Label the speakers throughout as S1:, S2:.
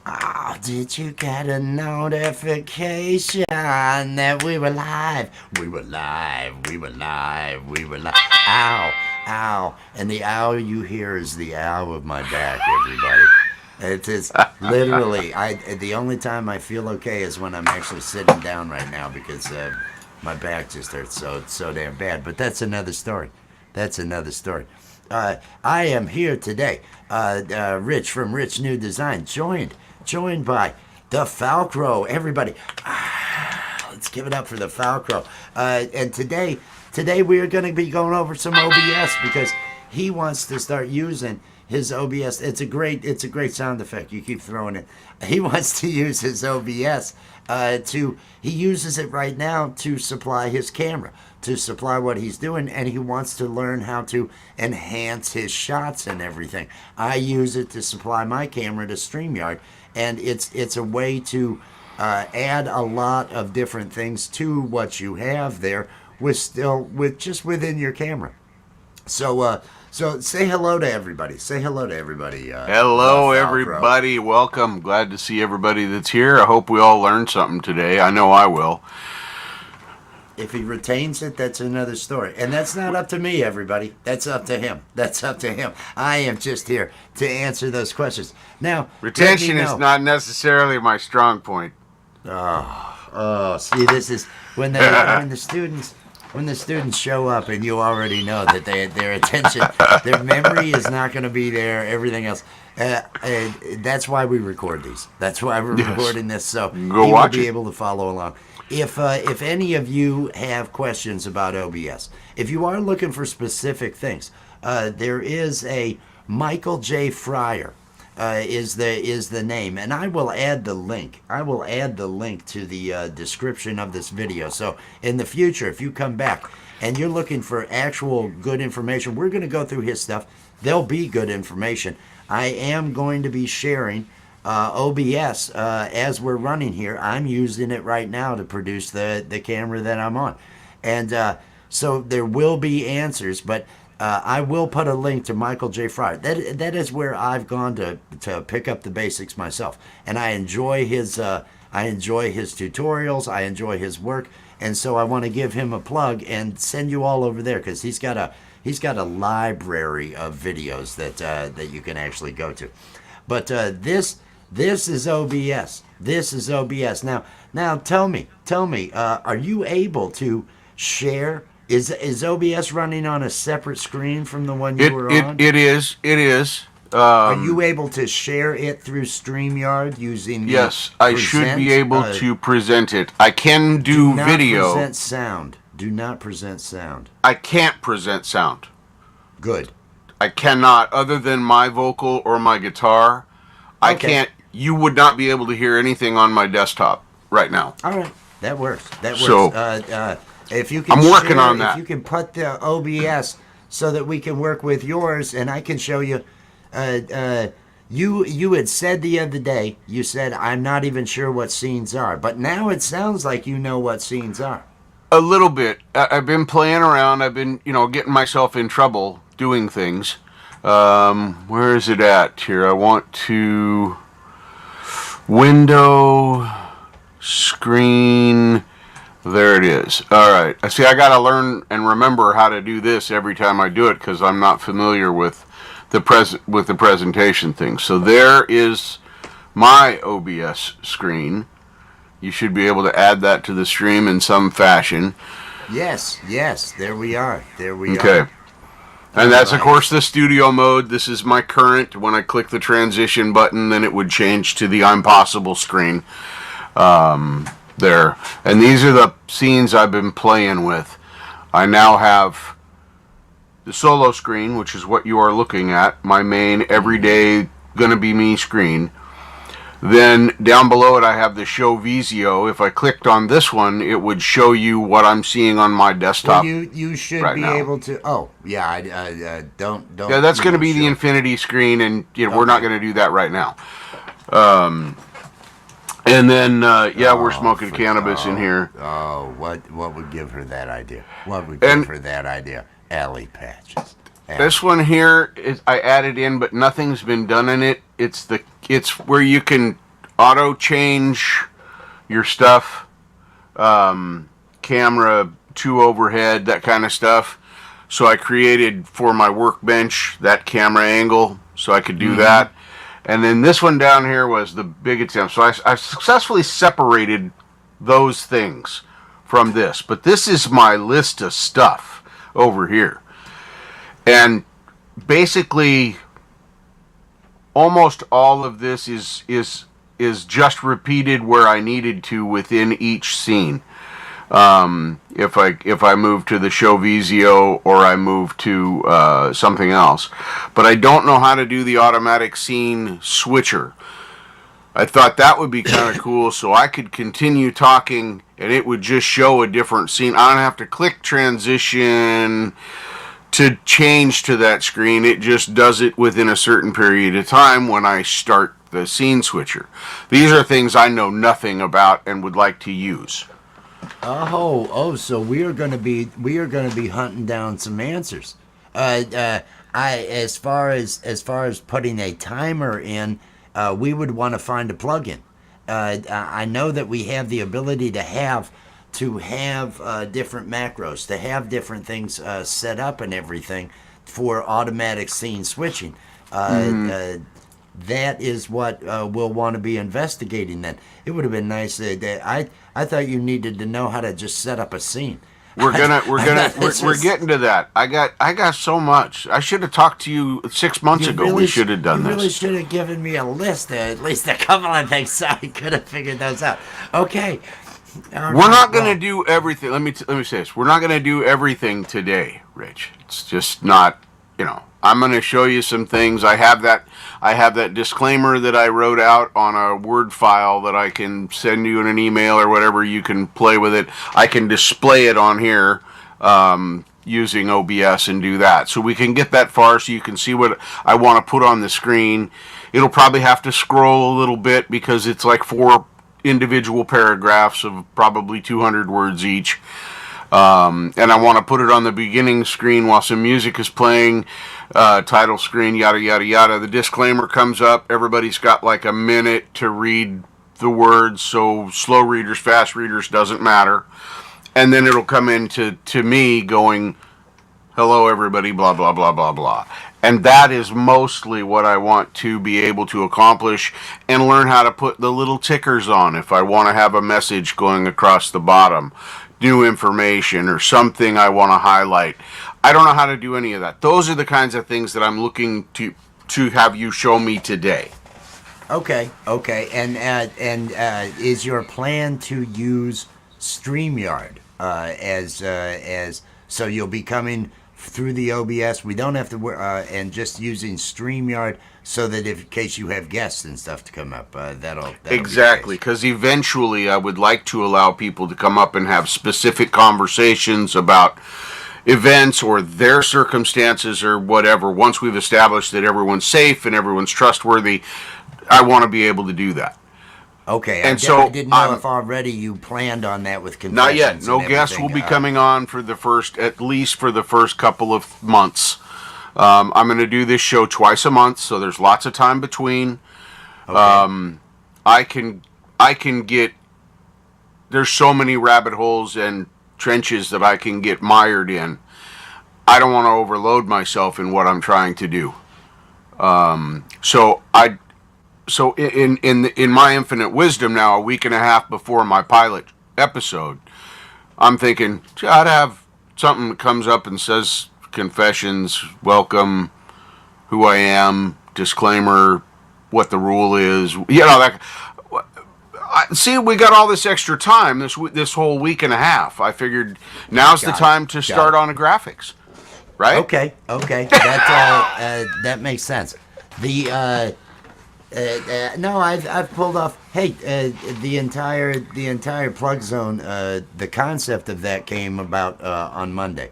S1: Oh, did you get a notification that we were live? We were live. We were live. We were live. Ow, ow. And the ow you hear is the ow of my back, everybody. It is literally, the only time I feel okay is when I'm actually sitting down right now because my back just hurts so damn bad. But that's another story. That's another story. I am here today, Rich from Rich New Design, joined by TheFalcro. Everybody, let's give it up for TheFalcro. And today we are going to be going over some OBS because he wants to start using his OBS. It's a great sound effect. You keep throwing it. He wants to use his OBS he uses it right now to supply his camera, to supply what he's doing, and he wants to learn how to enhance his shots and everything. I use it to supply my camera to StreamYard, and it's a way to add a lot of different things to what you have there with just within your camera. So say hello to everybody. Say hello to everybody.
S2: Hello, everybody. Welcome. Glad to see everybody that's here. I hope we all learned something today. I know I will.
S1: If he retains it, that's another story. And that's not up to me, everybody. That's up to him. That's up to him. I am just here to answer those questions. Now,
S2: retention is not necessarily my strong point.
S1: See, this is when the students show up, and you already know that their attention, their memory is not going to be there. Everything else. That's why we record these. That's why we're recording this, so he will be able to follow along. If any of you have questions about OBS, if you are looking for specific things, there is a Michael J. Fryer is the name, and I will add the link. I will add the link to the description of this video. So in the future, if you come back and you're looking for actual good information, we're going to go through his stuff. There'll be good information. I am going to be sharing OBS as we're running here. I'm using it right now to produce the camera that I'm on, and so there will be answers, but I will put a link to Michael J. Fryer. That is where I've gone to pick up the basics myself, and I enjoy his tutorials. I enjoy his work, and so I want to give him a plug and send you all over there because he's got a library of videos that you can actually go to. But this is OBS. This is OBS. Now tell me, are you able to share? Is OBS running on a separate screen from the one you were on?
S2: It is.
S1: Are you able to share it through StreamYard using?
S2: Yes, I should be able to present it. I can do video.
S1: Present sound. Do not present sound.
S2: I can't present sound.
S1: Good.
S2: I cannot, other than my vocal or my guitar. Okay. I can't. You would not be able to hear anything on my desktop right now.
S1: All right, that works.
S2: So,
S1: if you can,
S2: I'm working on that.
S1: If you can put the OBS so that we can work with yours, and I can show you. You had said the other day. You said I'm not even sure what scenes are, but now it sounds like you know what scenes are.
S2: A little bit. I've been playing around. I've been, getting myself in trouble doing things. Where is it at here? I want to window screen. There it is. All right. I see. I got to learn and remember how to do this every time I do it because I'm not familiar with the presentation thing. So there is my OBS screen. You should be able to add that to the stream in some fashion.
S1: Yes. There we are.
S2: Okay. And that's, of course, the studio mode. This is my current. When I click the transition button, then it would change to the I'm Possible screen. There. And these are the scenes I've been playing with. I now have the solo screen, which is what you are looking at. My main everyday gonna be me screen. Then down below it I have the show Visio. If I clicked on this one, it would show you what I'm seeing on my desktop.
S1: Well, you should be able to. Oh yeah, I don't.
S2: Yeah, that's going to be the infinity screen, and we're not going to do that right now. And then we're smoking cannabis in here.
S1: Oh, what would give her that idea? What would give her that idea? Alley patches.
S2: This one here is I added in, but nothing's been done in it. It's where you can auto change your stuff, camera, 2 overhead, that kind of stuff. So I created for my workbench that camera angle so I could do that. And then this one down here was the big attempt. So I successfully separated those things from this. But this is my list of stuff over here. And basically, almost all of this is just repeated where I needed to within each scene. If I move to the show Visio or I move to something else, but I don't know how to do the automatic scene switcher. I thought that would be kind of cool, so I could continue talking and it would just show a different scene. I don't have to click transition to change to that screen. It just does it within a certain period of time when I start the scene switcher. These are things I know nothing about and would like to use.
S1: So we are going to be hunting down some answers. As far as putting a timer in, we would want to find a plugin. I know that we have the ability to have different macros, to have different things set up and everything for automatic scene switching. That is what we'll want to be investigating. Then it would have been nice. I thought you needed to know how to just set up a scene.
S2: We're getting to that. I got so much. I should have talked to you 6 months ago.
S1: Really
S2: we should have done
S1: you
S2: this.
S1: You really should have given me a list, at least a couple of things, so I could have figured those out. Okay.
S2: We're not going to do everything. Let me say this. We're not going to do everything today, Rich. It's just not. I'm going to show you some things. I have that disclaimer that I wrote out on a Word file that I can send you in an email or whatever. You can play with it. I can display it on here using OBS and do that. So we can get that far so you can see what I want to put on the screen. It'll probably have to scroll a little bit because it's like 4 individual paragraphs of probably 200 words each. And I want to put it on the beginning screen while some music is playing, title screen, yada, yada, yada. The disclaimer comes up. Everybody's got like a minute to read the words, so slow readers, fast readers, doesn't matter. And then it'll come into me going, hello, everybody, blah, blah, blah, blah, blah. And that is mostly what I want to be able to accomplish and learn how to put the little tickers on if I want to have a message going across the bottom. New information or something I want to highlight. I don't know how to do any of that. Those are the kinds of things that I'm looking to have you show me today.
S1: Okay. And is your plan to use StreamYard as so you'll be coming through the OBS? We don't have to and just using StreamYard so that in case you have guests and stuff to come up, that'll
S2: exactly, because eventually I would like to allow people to come up and have specific conversations about events or their circumstances or whatever. Once we've established that everyone's safe and everyone's trustworthy, I want to be able to do that.
S1: Okay,
S2: and
S1: I didn't know if already you planned on that with confessions.
S2: Not yet. No guests will be coming on for at least for the first couple of months. I'm going to do this show twice a month, so there's lots of time between. Okay. I can get. There's so many rabbit holes and trenches that I can get mired in. I don't want to overload myself in what I'm trying to do. So in my infinite wisdom now, a week and a half before my pilot episode, I'm thinking I'd have something that comes up and says confessions, welcome, who I am, disclaimer, what the rule is. See, we got all this extra time this whole week and a half. I figured now's the time to start on the graphics, right?
S1: Okay. That makes sense. No, I've pulled off. Hey, the entire plug zone. The concept of that came about on Monday.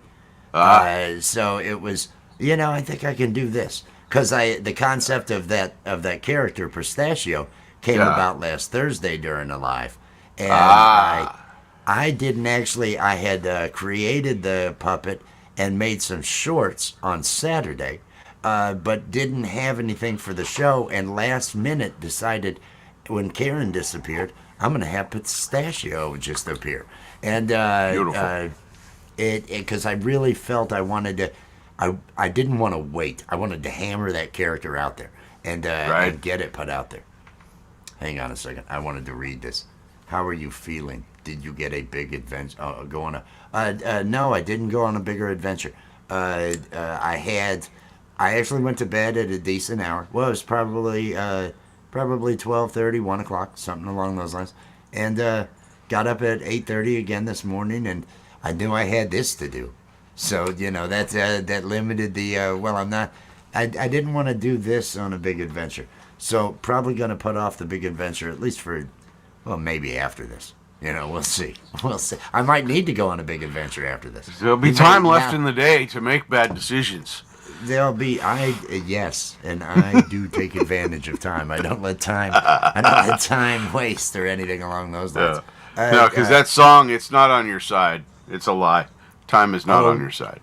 S1: So it was. I think I can do this because the concept of that character Pistachio came about last Thursday during the live, and I didn't actually. I had created the puppet and made some shorts on Saturday. But didn't have anything for the show, and last minute decided when Karen disappeared, I'm going to have Pistachio just appear. And
S2: Beautiful.
S1: because I really felt I wanted to, I didn't want to wait. I wanted to hammer that character out there and get it put out there. Hang on a second. I wanted to read this. How are you feeling? Did you get a big adventure? Go on a? No, I didn't go on a bigger adventure. I actually went to bed at a decent hour. Well, it was probably 12:30, 1 o'clock, something along those lines, and got up at 8:30 again this morning, and I knew I had this to do. So that limited the. Well, I'm not. I didn't want to do this on a big adventure, so probably going to put off the big adventure at least for, well, maybe after this. We'll see. We'll see. I might need to go on a big adventure after this.
S2: There'll be time left in the day to make bad decisions.
S1: There'll be yes, and I do take advantage of time. I don't let time waste or anything along those lines.
S2: No, because that song, it's not on your side. It's a lie. Time is not on your side.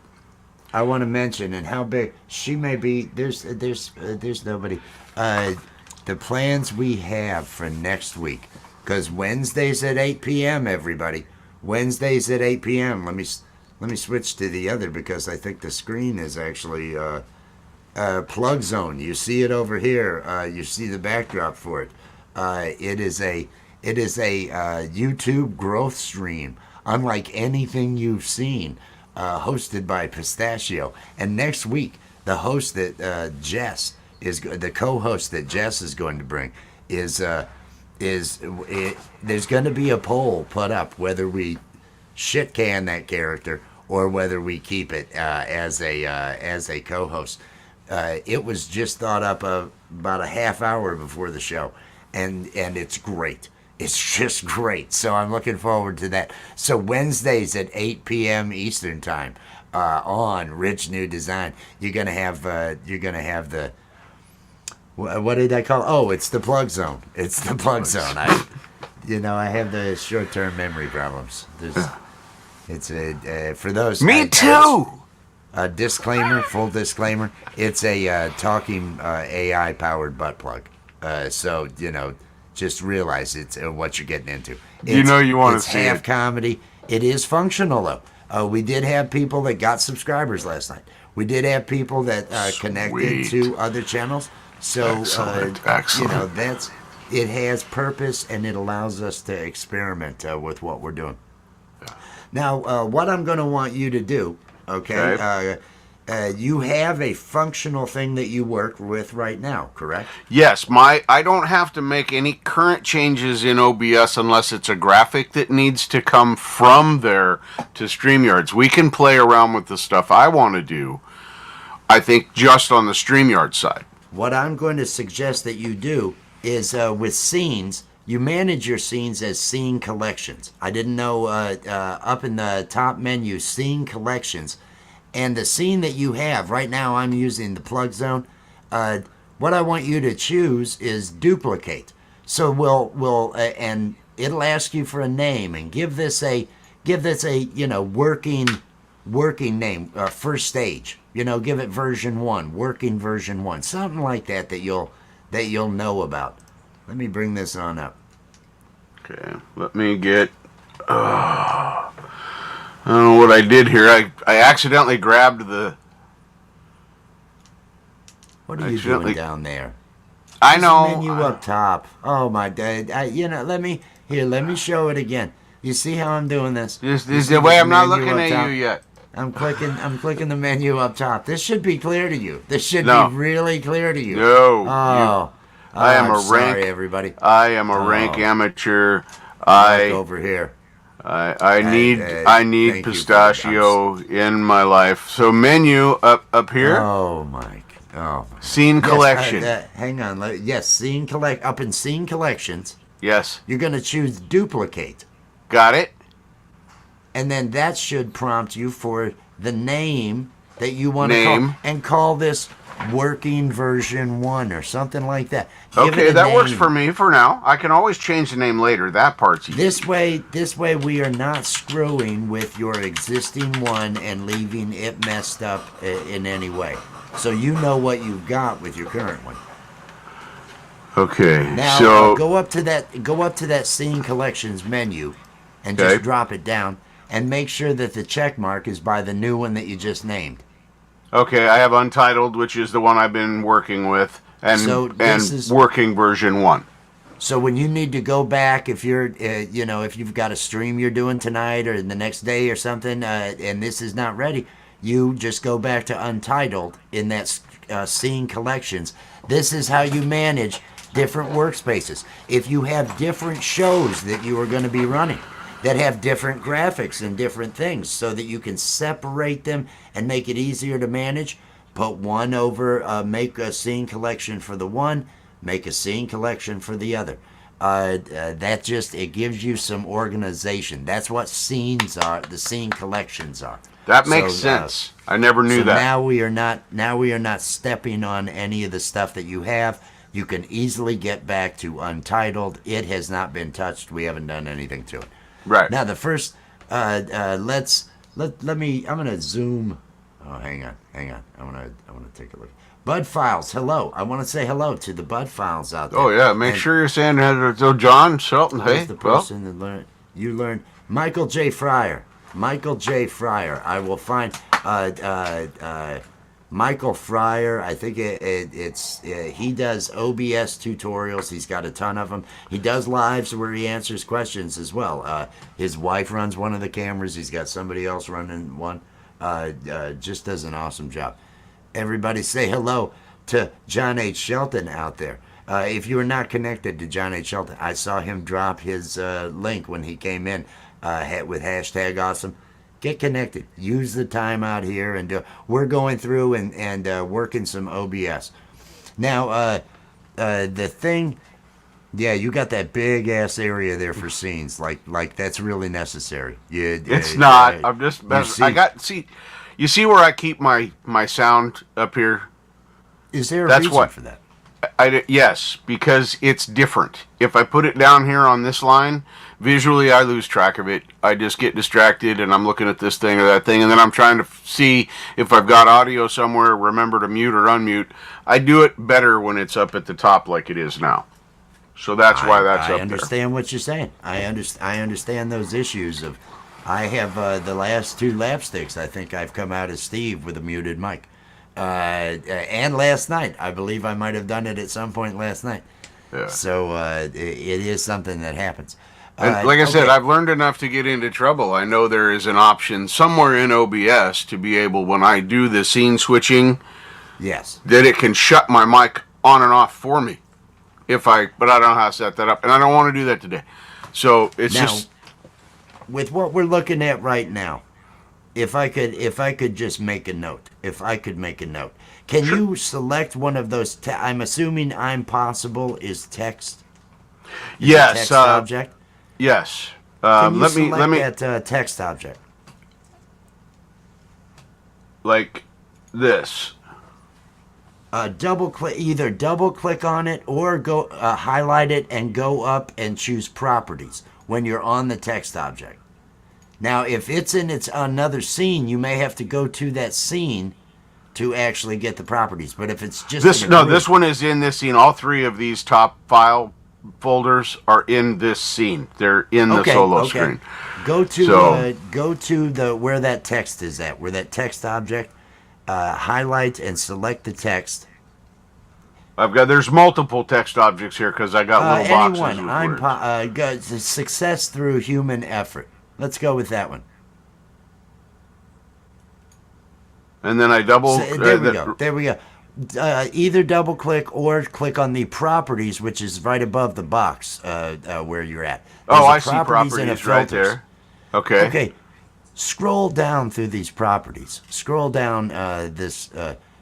S1: I want to mention and how big she may be. There's nobody. The plans we have for next week, because Wednesdays at 8 p.m. Everybody, Wednesdays at 8 p.m. Let me switch to the other because I think the screen is actually plug zone. You see it over here. You see the backdrop for it. It is a YouTube growth stream, unlike anything you've seen, hosted by Pistachio. And next week, the host that the co-host that Jess is going to bring there's going to be a poll put up whether we shit can that character or whether we keep it as a co-host. It was just thought up about a half hour before the show, and it's great. It's just great. So I'm looking forward to that. So Wednesdays at 8 p.m. Eastern time on Rich New Design, you're gonna have the what did I call? Oh, it's the plug zone. It's the plug zone. I have the short-term memory problems. It's for those.
S2: Me too.
S1: Disclaimer, full disclaimer. It's a talking AI-powered butt plug. So just realize it's what you're getting into.
S2: You want to see
S1: half
S2: it.
S1: comedy. It is functional though. We did have people that got subscribers last night. We did have people that connected to other channels. So
S2: Excellent.
S1: it has purpose and it allows us to experiment with what we're doing.
S2: Yeah.
S1: Now, what I'm going to want you to do, okay. You have a functional thing that you work with right now, correct?
S2: Yes, I don't have to make any current changes in OBS unless it's a graphic that needs to come from there to StreamYards. We can play around with the stuff I want to do, I think, just on the StreamYard side.
S1: What I'm going to suggest that you do is with scenes, you manage your scenes as scene collections. I didn't know up in the top menu, scene collections. And the scene that you have, right now I'm using the plug zone. What I want you to choose is duplicate. So we'll and it'll ask you for a name and give this a working name, first stage. Give it version 1, working version 1, something like that you'll know about. Let me bring this on up.
S2: Okay, let me get. I don't know what I did here. I accidentally grabbed the.
S1: What are you doing down there?
S2: I know.
S1: Menu up top. Oh my God! Let me show it again. You see how I'm doing this?
S2: This is the way I'm not looking at you yet.
S1: I'm clicking the menu up top. This should be clear to you. This should be really clear to you.
S2: No.
S1: I am sorry, everybody.
S2: I am a rank amateur.
S1: Over here.
S2: I need Pistachio in my life. So menu up here.
S1: Oh my.
S2: Scene collection.
S1: Hang on. Scene collect up in scene collections.
S2: Yes.
S1: You're going to choose duplicate.
S2: Got it.
S1: And then that should prompt you for the name that you want to call, and call this working version 1 or something like that.
S2: Okay, that works for me for now. I can always change the name later. That part's easy.
S1: This way we are not screwing with your existing one and leaving it messed up in any way. So you know what you've got with your current one.
S2: Okay.
S1: Now
S2: So
S1: go up to that scene collections menu, and
S2: okay.
S1: just drop it down, and make sure that the check mark is by the new one that you just named.
S2: Okay, I have Untitled, which is the one I've been working with,
S1: So this
S2: and
S1: is
S2: working version 1.
S1: so when you need to go back, if you're if you've got a stream you're doing tonight or the next day or something, and this is not ready, you just go back to Untitled in that scene collections. This is how you manage different workspaces. If you have different shows that you are going to be running that have different graphics and different things, so that you can separate them and make it easier to manage, put one over, make a scene collection for the one, make a scene collection for the other. That just, it gives you some organization. That's what scenes are. The scene collections are.
S2: That makes sense. I never knew that.
S1: Now we are not stepping on any of the stuff that you have. You can easily get back to Untitled. It has not been touched. We haven't done anything to it.
S2: Right.
S1: Now the first, let me. I'm gonna zoom. Oh, hang on. I wanna take a look. Bud Files, hello. I want to say hello to the Bud Files out there.
S2: Oh yeah, make sure you're saying that. So John Shelton, hey,
S1: the person that learned. Michael J. Fryer. I will find Michael Fryer. I think it's he does OBS tutorials. He's got a ton of them. He does lives where he answers questions as well. His wife runs one of the cameras. He's got somebody else running one. Just does an awesome job. Everybody say hello to John H. Shelton out there. If you are not connected to John H. Shelton, I saw him drop his link when he came in with hashtag awesome. Get connected. Use the time out here, and we're going through and working some OBS. Now, the thing, yeah, you got that big ass area there for scenes. Like that's really necessary.
S2: It's not. I'm just. You see where I keep my sound up here?
S1: Is there a reason for that?
S2: Yes, because it's different. If I put it down here on this line, visually I lose track of it. I just get distracted and I'm looking at this thing or that thing, and then I'm trying to see if I've got audio somewhere, remember to mute or unmute. I do it better when it's up at the top like it is now. So that's why that's up there.
S1: I understand what you're saying. I understand those issues of. I have the last two lapsticks. I think I've come out as Steve with a muted mic. And last night, I believe I might have done it at some point last night.
S2: Yeah.
S1: So it is something that happens.
S2: And like I said, I've learned enough to get into trouble. I know there is an option somewhere in OBS to be able, when I do the scene switching,
S1: yes,
S2: that it can shut my mic on and off for me. But I don't know how to set that up, and I don't want to do that today. So it's just
S1: with what we're looking at right now. If I could just make a note. Can you select one of those? I'm assuming I'm possible is text.
S2: Yes.
S1: Text object.
S2: Yes.
S1: Can you select that text object?
S2: Like this.
S1: Double click on it or go highlight it and go up and choose properties when you're on the text object. Now, if it's in another scene, you may have to go to that scene to actually get the properties. But if it's just
S2: this one is in this scene. All three of these top file folders are in this scene. They're in the solo screen.
S1: Go to the where that text is at, where that text object. Highlight and select the text.
S2: There's multiple text objects here because I got little boxes.
S1: Anyone. Success through human effort. Let's go with that one.
S2: And then I double.
S1: There we go. Either double click or click on the properties, which is right above the box where you're at.
S2: I see properties right there. Okay.
S1: Okay. Scroll down through these properties. Scroll down this.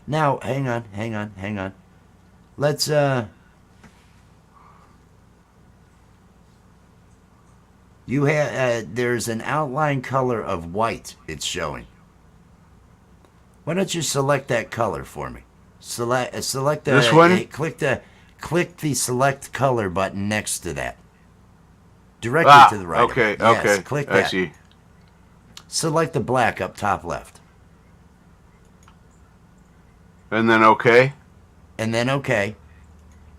S1: Now, hang on. Let's. You have there's an outline color of white. It's showing. Why don't you select that color for me? Select
S2: this one.
S1: Click the select color button next to that. Directly to the right.
S2: Okay.
S1: Yes,
S2: Okay.
S1: Click that.
S2: I see.
S1: Select the black up top left.
S2: And then okay.
S1: And then okay.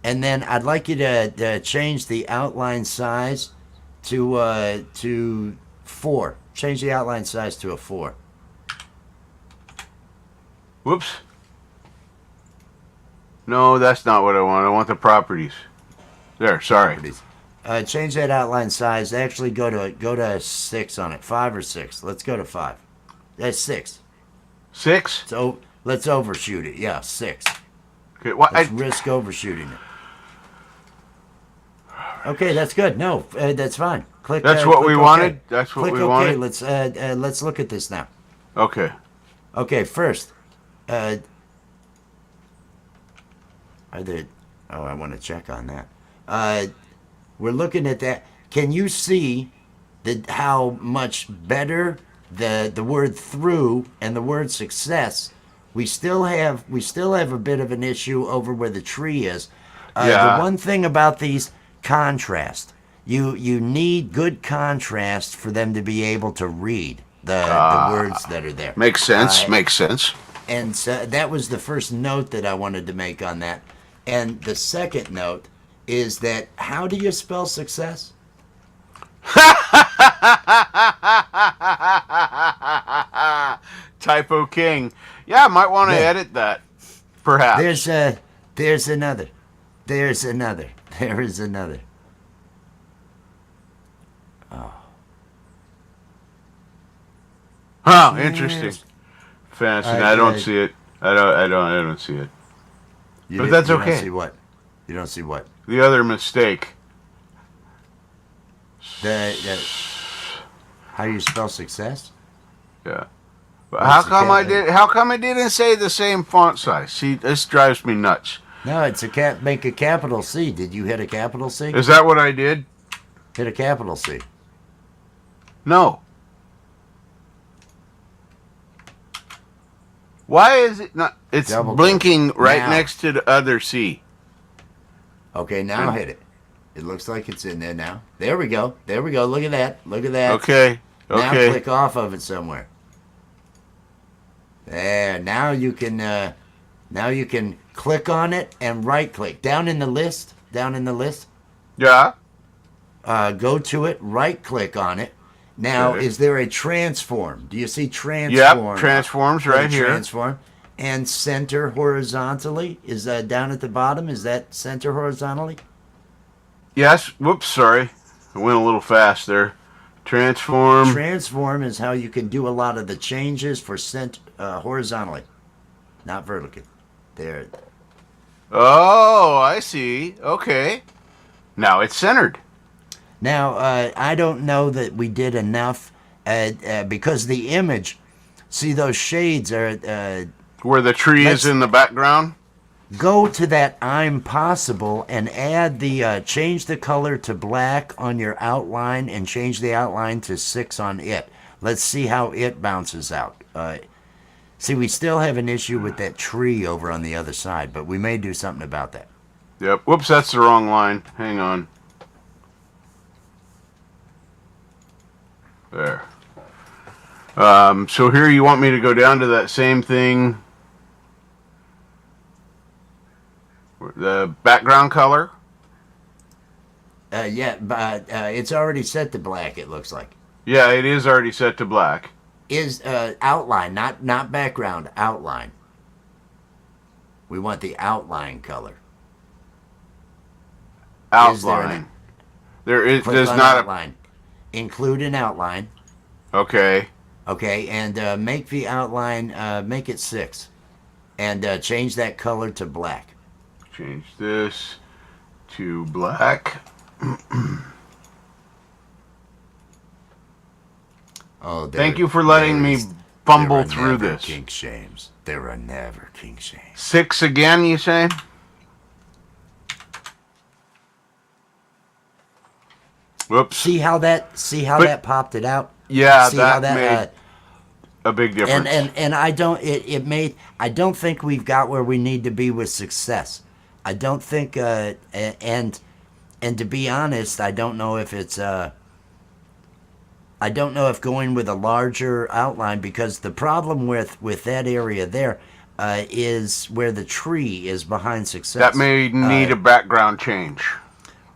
S1: And then I'd like you to change the outline size to 4. Change the outline size to a 4.
S2: Whoops. No, that's not what I want. I want the properties. There, sorry.
S1: Properties. Change that outline size. Actually, go to 6 on it. 5 or 6. Let's go to 5. That's 6.
S2: 6?
S1: So let's overshoot it. Yeah, 6.
S2: Okay, what?
S1: Let's risk overshooting it. Okay, that's good. No, that's fine. Click.
S2: That's what
S1: click
S2: we
S1: OK.
S2: wanted? That's what
S1: click
S2: we
S1: OK.
S2: wanted?
S1: Let's look at this now.
S2: Okay.
S1: Okay, first, are there? Oh, I want to check on that. We're looking at that. Can you see how much better the word through and the word success? We still have a bit of an issue over where the tree is.
S2: Yeah.
S1: The one thing about these, contrast. You need good contrast for them to be able to read the words that are there.
S2: Makes sense. Makes sense.
S1: And so that was the first note that I wanted to make on that. And the second note is that how do you spell success?
S2: Typo King. Yeah, I might want to edit that. Perhaps.
S1: There's another. There is another. Oh.
S2: Huh, interesting. Fancy.
S1: I
S2: I don't see it. I don't see it. But that's okay.
S1: You don't see what? You don't see what?
S2: The other mistake.
S1: How you spell success?
S2: Yeah. But how come I didn't say the same font size? See, this drives me nuts.
S1: No, it's make a capital C. Did you hit a capital C?
S2: Is that what I did?
S1: Hit a capital C.
S2: No. Why is it not? It's
S1: Double
S2: blinking right
S1: now.
S2: next to the other C.
S1: Okay, now hit it. It looks like it's in there now. There we go. Look at that.
S2: Okay.
S1: Now
S2: Okay.
S1: click off of it somewhere. There. Now you can click on it and right click. Down in the list.
S2: Yeah.
S1: Go to it, right click on it. Now,
S2: Okay.
S1: is there a transform? Do you see transform?
S2: Yep. Transforms right here.
S1: Transform. And center horizontally. Is that down at the bottom? Is that center horizontally?
S2: Yes. Whoops. Sorry. I went a little fast there. Transform.
S1: Transform is how you can do a lot of the changes for horizontally, not vertically. There.
S2: Oh, I see. Okay. Now it's centered.
S1: Now, I don't know that we did enough because the image, see those shades are...
S2: Where the tree is in the background?
S1: Go to that I'm possible and add change the color to black on your outline and change the outline to 6 on it. Let's see how it bounces out. See, we still have an issue with that tree over on the other side, but we may do something about that.
S2: Yep. Whoops, that's the wrong line. Hang on. There. So here you want me to go down to that same thing. The background color?
S1: Yeah, but it's already set to black, it looks like.
S2: Yeah, it is already set to black.
S1: Is outline, not background, outline. We want the outline color.
S2: Outline. There's not
S1: outline. Include an outline.
S2: Okay.
S1: Okay, and make the outline, make it 6. And change that color to black.
S2: Change this to black.
S1: Oh,
S2: thank you for letting me fumble through this.
S1: Kink shames. There are never kink shames.
S2: 6 again, you say? Whoops.
S1: See how that popped it out?
S2: Yeah,
S1: see how
S2: that made a big difference.
S1: And I don't think we've got where we need to be with success. I don't think and to be honest, I don't know if it's I don't know if going with a larger outline, because the problem with that area there, is where the tree is behind success.
S2: That may need a background change.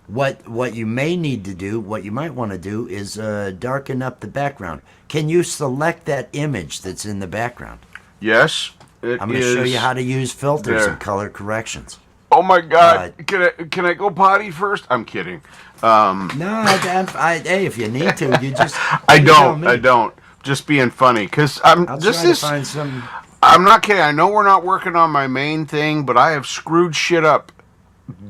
S1: What you may need to do, what you might want to do, is darken up the background. Can you select that image that's in the background?
S2: Yes,
S1: I'm going to show you how to use filters
S2: there.
S1: and color corrections.
S2: Oh my God! Can I go potty first? I'm kidding.
S1: No, hey, if you need to, you just.
S2: I don't. Just being funny, because I'm.
S1: I'll
S2: This
S1: try
S2: is.
S1: to find some.
S2: I'm not kidding. I know we're not working on my main thing, but I have screwed shit up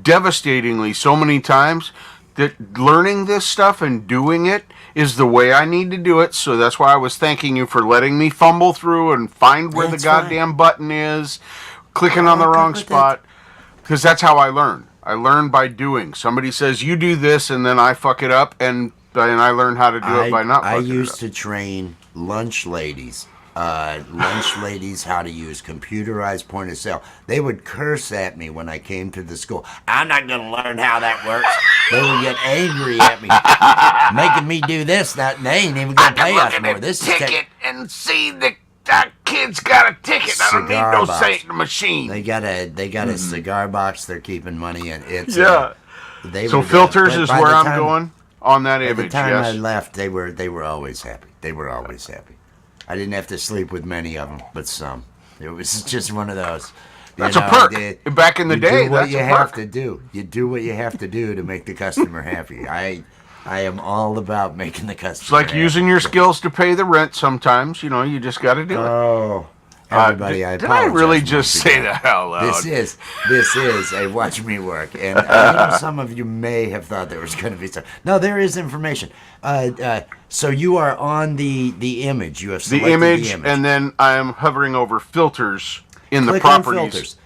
S2: devastatingly so many times that learning this stuff and doing it is the way I need to do it. So that's why I was thanking you for letting me fumble through and find where the goddamn button is, clicking on the wrong spot, because that's how I learn. I learn by doing. Somebody says you do this, and then I fuck it up, and I learn how to do it by not fucking it up.
S1: I used to train lunch ladies how to use computerized point of sale. They would curse at me when I came to the school. I'm not going to learn how that works. They would get angry at me, making me do this. They ain't even going to pay us more. This is
S2: ticket and see that kid's got a ticket. I don't need no Satan machine.
S1: They got a cigar box. They're keeping money in. It's
S2: so filters is where I'm going on that image.
S1: By the time I left, they were always happy. They were always happy. I didn't have to sleep with many of them, but some. It was just one of those.
S2: That's a perk. Back in the day,
S1: that's what you have to do. You do what you have to do to make the customer happy. I am all about making the customer
S2: It's like
S1: happy.
S2: using your skills to pay the rent sometimes. You just got to do it.
S1: Oh, everybody, I
S2: did
S1: apologize.
S2: I really just say that out loud?
S1: This is a watch me work. And some of you may have thought there was going to be some. No, there is information. So you are on the image. You have selected
S2: the image, and then I am hovering over filters in
S1: Click
S2: the properties.
S1: On filters.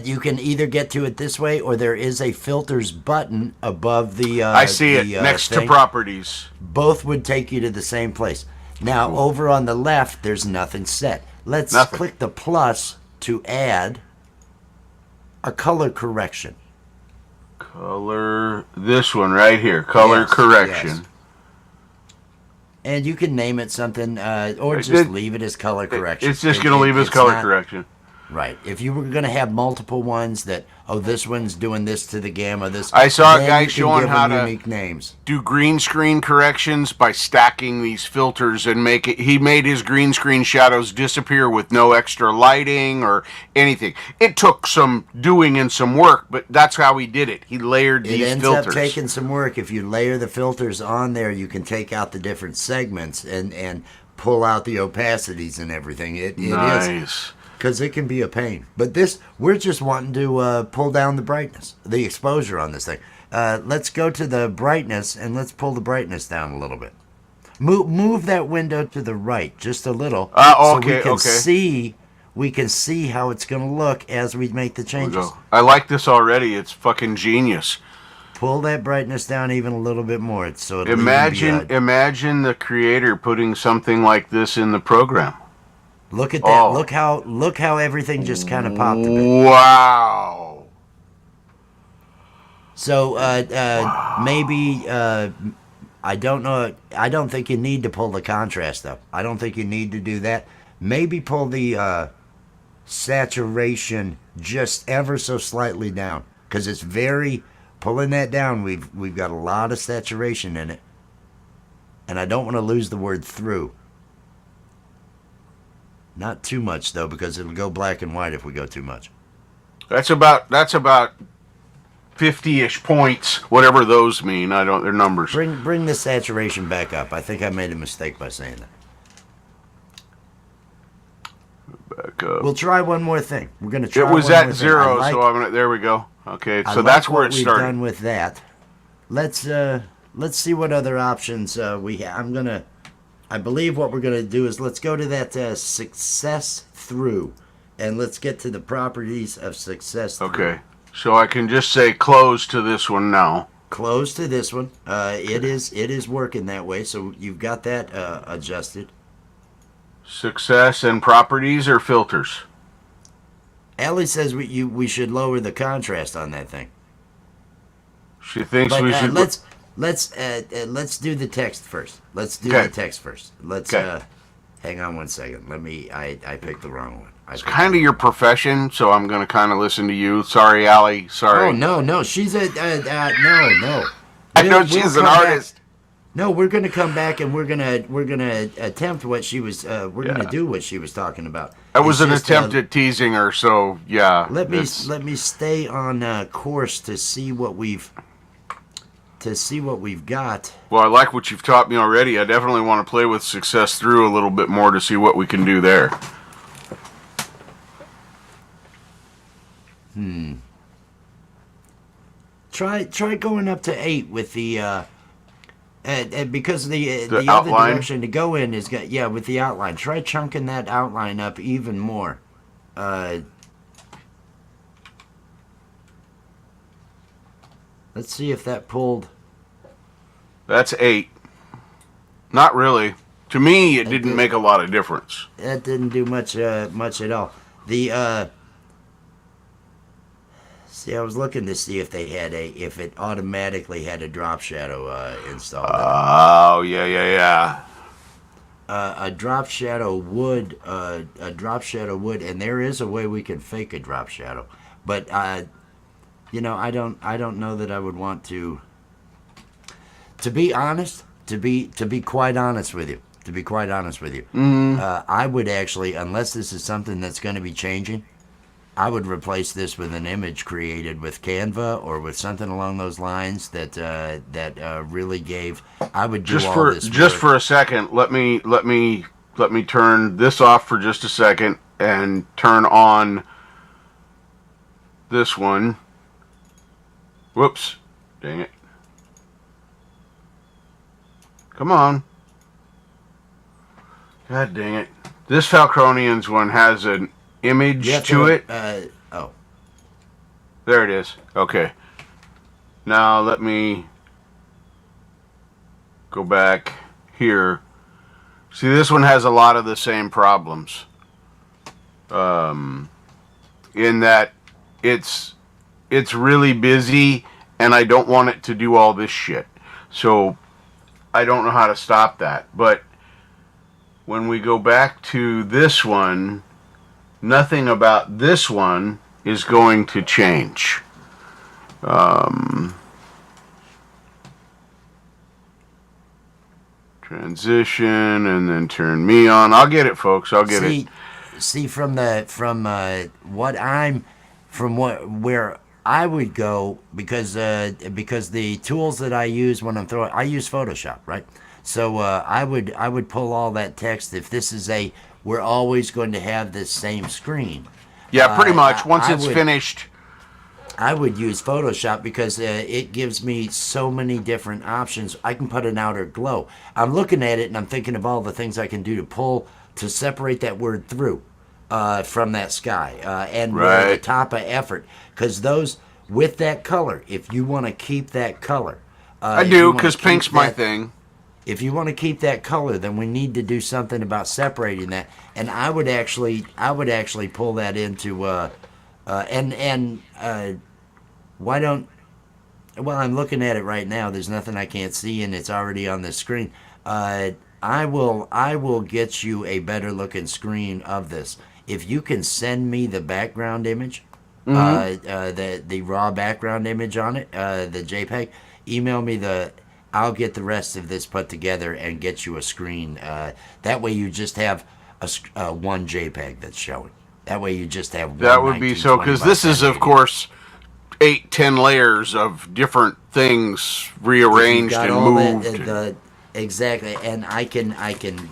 S1: You can either get to it this way, or there is a filters button above the.
S2: I see it next to properties.
S1: Both would take you to the same place. Now, over on the left, there's nothing set. Let's click the plus to add a color correction.
S2: Color, this one right here, color correction.
S1: Yes. And you can name it something, or just leave it as color correction.
S2: It's just going to leave as color correction.
S1: Right. If you were going to have multiple ones that, this one's doing this to the gamma, this.
S2: I saw a guy showing how to
S1: unique names.
S2: Do green screen corrections by stacking these filters and he made his green screen shadows disappear with no extra lighting or anything. It took some doing and some work, but that's how he did it. He layered these filters.
S1: It ends up taking some work. If you layer the filters on there, you can take out the different segments and pull out the opacities and everything. It is. Because it can be a pain. But we're just wanting to pull down the brightness, the exposure on this thing. Let's go to the brightness, and let's pull the brightness down a little bit. Move that window to the right just a little, so we can see how it's going to look as we make the changes.
S2: I like this already. It's fucking genius.
S1: Pull that brightness down even a little bit more.
S2: Imagine the creator putting something like this in the program.
S1: Look at that. Look how everything just kind of popped a bit.
S2: Wow.
S1: So maybe I don't know. I don't think you need to pull the contrast up. I don't think you need to do that. Maybe pull the saturation just ever so slightly down, because it's pulling that down. We've got a lot of saturation in it, and I don't want to lose the word through. Not too much though, because it'll go black and white if we go too much.
S2: That's about 50-ish points, whatever those mean. They're numbers.
S1: Bring the saturation back up. I think I made a mistake by saying that.
S2: Back up.
S1: We'll try one more thing. We're going to try.
S2: It was at 0, so there we go. Okay, so that's where it started.
S1: We've done with that. Let's see what other options we have. I believe what we're going to do is let's go to that success through, and let's get to the properties of success through.
S2: Okay, so I can just say close to this one now.
S1: Close to this one. It is working that way, so you've got that adjusted.
S2: Success and properties or filters?
S1: Ellie says we should lower the contrast on that thing.
S2: She thinks we should.
S1: Let's do the text first. Let's do the text first. Hang on one second. I picked the wrong one.
S2: It's kind of your profession, so I'm going to kind of listen to you. Sorry, Allie. Sorry.
S1: Oh, no. She's a, no.
S2: I know she's an artist.
S1: No, we're gonna come back and we're gonna attempt what she was. We're gonna do what she was talking about.
S2: That was an attempt at teasing her. So yeah.
S1: Let me stay on course to see what we've got.
S2: Well, I like what you've taught me already. I definitely want to play with Success Through a little bit more to see what we can do there.
S1: Try going up to 8 with the. Because the other
S2: outline?
S1: direction to go in is with the outline. Try chunking that outline up even more. Let's see if that pulled.
S2: That's 8. Not really. To me, it didn't make a lot of difference.
S1: That didn't do much at all. The see, I was looking to see if if it automatically had a drop shadow installed.
S2: Oh yeah.
S1: A drop shadow would, and there is a way we can fake a drop shadow, but I don't know that I would want to. To be honest, to be quite honest with you, I would actually, unless this is something that's going to be changing, I would replace this with an image created with Canva or with something along those lines that really gave. I would do all this.
S2: Just for a second, let me turn this off for just a second and turn on this one. Whoops! Dang it! Come on! God dang it! This Falcronians one has an image to it.
S1: Oh.
S2: There it is. Okay. Now let me go back here. See, this one has a lot of the same problems. In that it's really busy and I don't want it to do all this shit. So I don't know how to stop that. But when we go back to this one, nothing about this one is going to change. Transition and then turn me on. I'll get it, folks. I'll get it.
S1: See where I would go, because the tools that I use when I'm throwing, I use Photoshop, right? So I would pull all that text. If this is we're always going to have this same screen.
S2: Yeah, pretty much. Once it's finished,
S1: I would use Photoshop because it gives me so many different options. I can put an outer glow. I'm looking at it and I'm thinking of all the things I can do to separate that word through from that sky and
S2: right.
S1: the top of effort. Because those with that color, if you want to keep that color,
S2: I do, because pink's my thing.
S1: If you want to keep that color, then we need to do something about separating that. And I would actually pull that into why don't? Well, I'm looking at it right now. There's nothing I can't see, and it's already on the screen. I will get you a better looking screen of this if you can send me the background image, the raw background image on it, the JPEG. Email me I'll get the rest of this put together and get you a screen. That way you just have one JPEG that's showing. That way you just have one.
S2: That would be so, because this is, of course, 8-10 layers of different things rearranged and moved.
S1: Exactly, and I can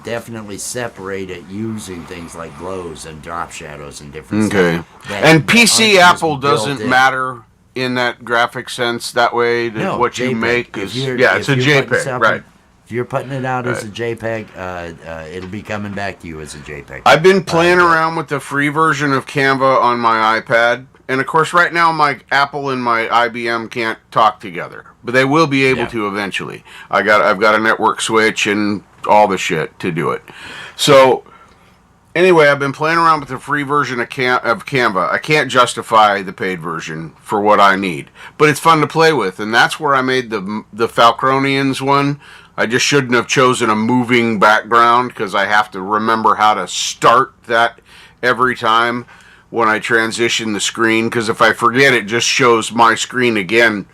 S1: definitely separate it using things like glows and drop shadows and different stuff.
S2: And PC Apple doesn't matter in that graphic sense that way. That what you make is it's a JPEG, right?
S1: If you're putting it out as a JPEG, it'll be coming back to you as a JPEG.
S2: I've been playing around with the free version of Canva on my iPad, and of course, right now my Apple and my IBM can't talk together, but they will be able to eventually. I've got a network switch and all the shit to do it. So anyway, I've been playing around with the free version of Canva. I can't justify the paid version for what I need, but it's fun to play with, and that's where I made the Falcronians one. I just shouldn't have chosen a moving background because I have to remember how to start that every time when I transition the screen, because if I forget, it just shows my screen again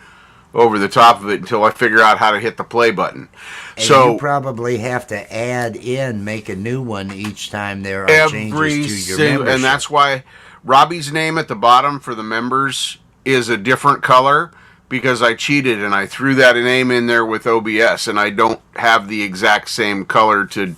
S2: over the top of it until I figure out how to hit the play button.
S1: And
S2: So
S1: you probably have to make a new one each time there are changes to your membership.
S2: And that's why Robbie's name at the bottom for the members is a different color, because I cheated and I threw that name in there with OBS, and I don't have the exact same color to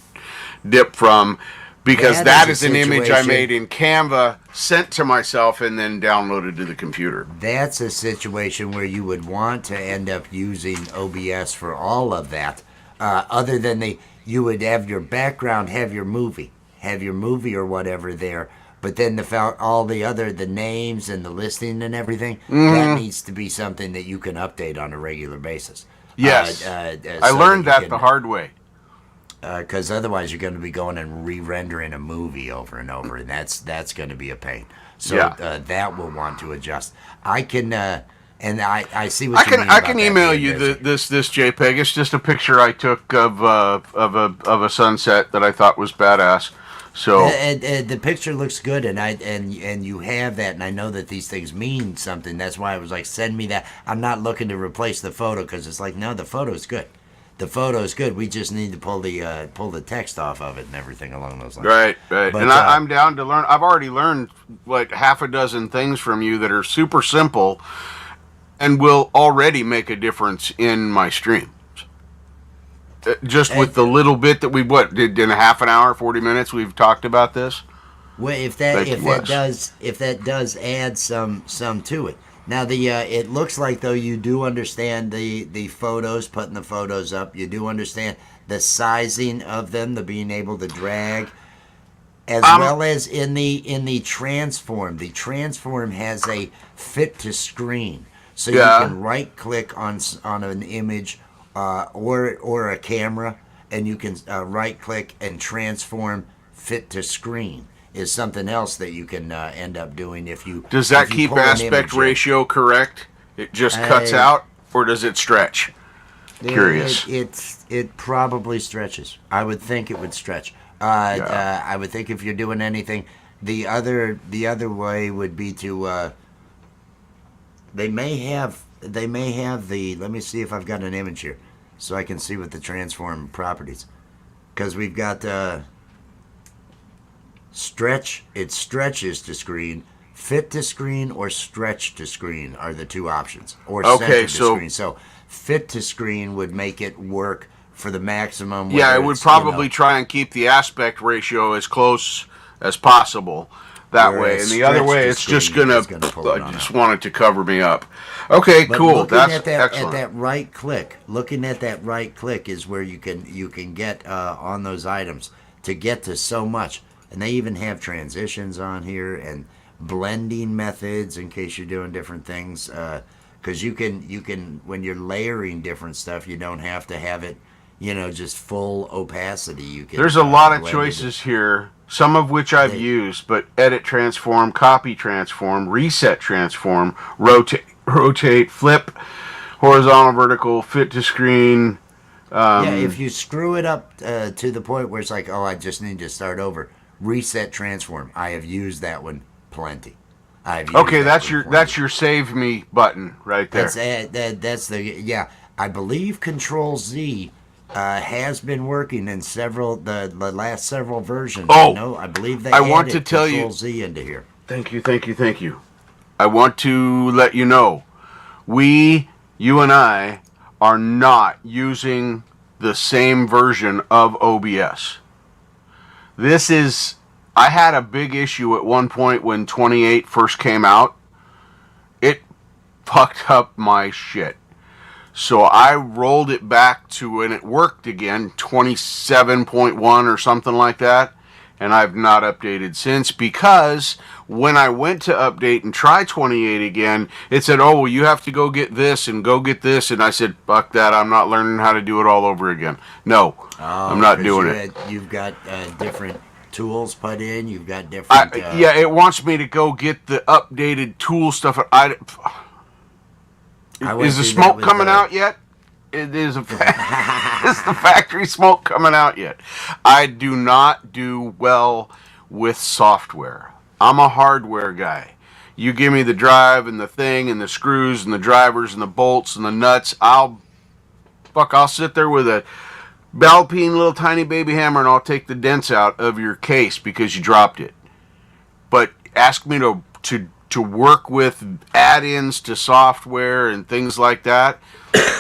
S2: dip from, because that is an image I made in Canva, sent to myself, and then downloaded to the computer.
S1: That's a situation where you would want to end up using OBS for all of that. Other than you would have your background, have your movie or whatever there, but then the names and the listing and everything, that needs to be something that you can update on a regular basis.
S2: Yes, I learned that the hard way.
S1: Because otherwise you're going to be going and re-rendering a movie over and over, and that's going to be a pain. So that will want to adjust. I can, and I see what you mean.
S2: I can email you this JPEG. It's just a picture I took of a sunset that I thought was badass. So
S1: the picture looks good, and you have that, and I know that these things mean something. That's why I was like, send me that. I'm not looking to replace the photo, because it's like, no, the photo's good. The photo is good. We just need to pull the text off of it and everything along those lines.
S2: Right.
S1: But,
S2: and I'm down to learn. I've already learned like half a dozen things from you that are super simple and will already make a difference in my streams. Just with the little bit that we did in a half an hour, 40 minutes, we've talked about this.
S1: Well, if that does add some to it. Now it looks like though you do understand the photos, putting the photos up. You do understand the sizing of them, the being able to drag, as well as in the transform. The transform has a fit to screen, so you can right click on an image or a camera, and you can right click and transform fit to screen. Is something else that you can end up doing if you.
S2: Does that keep aspect ratio correct? It just cuts out, or does it stretch? Curious.
S1: It probably stretches. I would think it would stretch. I would think if you're doing anything, the other way would be to. They may have the. Let me see if I've got an image here, so I can see what the transform properties. Because we've got. Stretch, it stretches to screen. Fit to screen or stretch to screen are the two options. Or center to screen. So fit to screen would make it work for the maximum.
S2: Yeah, it would probably try and keep the aspect ratio as close as possible that way. And the other way, it's just gonna I just want it to cover me up. Okay, but cool. That's excellent.
S1: At that right click, looking at that right click is where you can get on those items to get to so much. And they even have transitions on here and blending methods in case you're doing different things. Because you can when you're layering different stuff, you don't have to have it, just full opacity. You can.
S2: There's a lot of choices here, some of which I've used, but edit transform, copy transform, reset transform, rotate, flip, horizontal, vertical, fit to screen.
S1: If you screw it up to the point where it's like, oh, I just need to start over. Reset transform. I have used that one plenty.
S2: That's your save me button right there.
S1: That's I believe Control Z has been working in the last several versions. I believe they added Control Z into here.
S2: Thank you. I want to let you know, you and I are not using the same version of OBS. I had a big issue at one point when 28 first came out. It fucked up my shit. So I rolled it back to when it worked again, 27.1 or something like that. And I've not updated since, because when I went to update and try 28 again, it said, oh, well, you have to go get this and go get this. And I said, fuck that. I'm not learning how to do it all over again. No, I'm not doing it.
S1: You've got different tools put in. You've got different.
S2: It wants me to go get the updated tool stuff. Is the smoke coming out yet? is the factory smoke coming out yet? I do not do well with software. I'm a hardware guy. You give me the drive and the thing and the screws and the drivers and the bolts and the nuts, I'll sit there with a Balpine little tiny baby hammer and I'll take the dents out of your case because you dropped it. But ask me to work with add-ins to software and things like that,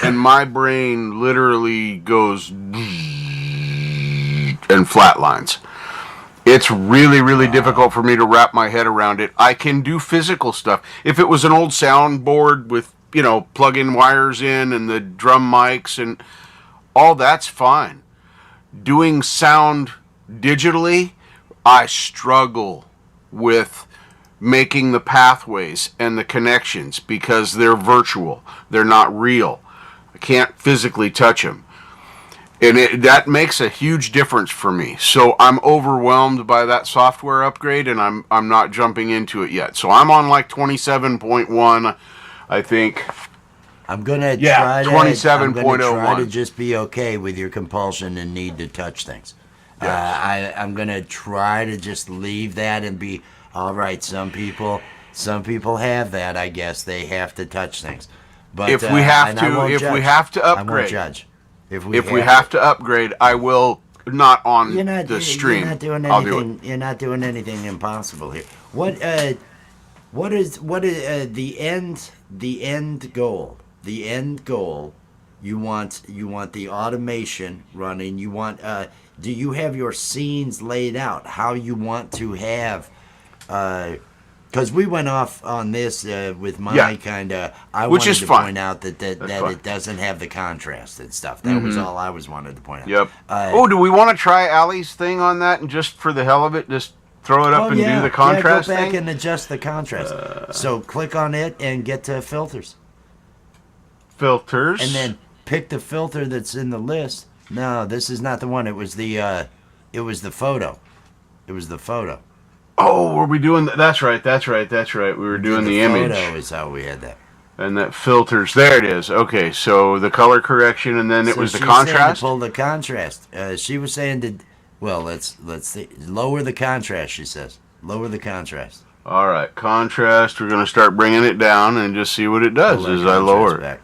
S2: and my brain literally goes and flatlines. It's really, really difficult for me to wrap my head around it. I can do physical stuff. If it was an old soundboard with, plug-in wires in and the drum mics and all, that's fine. Doing sound digitally, I struggle with making the pathways and the connections because they're virtual. They're not real. I can't physically touch them. And that makes a huge difference for me. So I'm overwhelmed by that software upgrade, and I'm not jumping into it yet. So I'm on like 27.1, I think.
S1: I'm gonna
S2: try
S1: 27.01. To just be okay with your compulsion and need to touch things.
S2: Yes.
S1: I'm gonna try to just leave that and be all right. Some people have that. I guess they have to touch things. But
S2: if we have to
S1: I won't
S2: upgrade,
S1: judge. If
S2: we have to upgrade, I will not on the stream.
S1: You're not doing anything. You're not doing anything impossible here. What is the end goal? The end goal. You want the automation running. You want. Do you have your scenes laid out? How you want to have? Because we went off on this with my kind of. I wanted to point out that it doesn't have the contrast and stuff. That was all I wanted to point out.
S2: Yep. Do we want to try Allie's thing on that, and just for the hell of it, just throw it up and do the contrast
S1: go back
S2: thing?
S1: and adjust the contrast. So click on it and get to filters.
S2: Filters.
S1: And then pick the filter that's in the list. No, this is not the one. It was the photo. It was the photo.
S2: Oh, were we doing that? That's right. We were doing the image.
S1: The photo is how we had that.
S2: And that filters. There it is. Okay, so the color correction, and then it was the contrast.
S1: To pull the contrast. She was saying to, let's see, lower the contrast. She says, lower the contrast.
S2: All right, contrast. We're going to start bringing it down and just see what it does as I lower it.
S1: Back.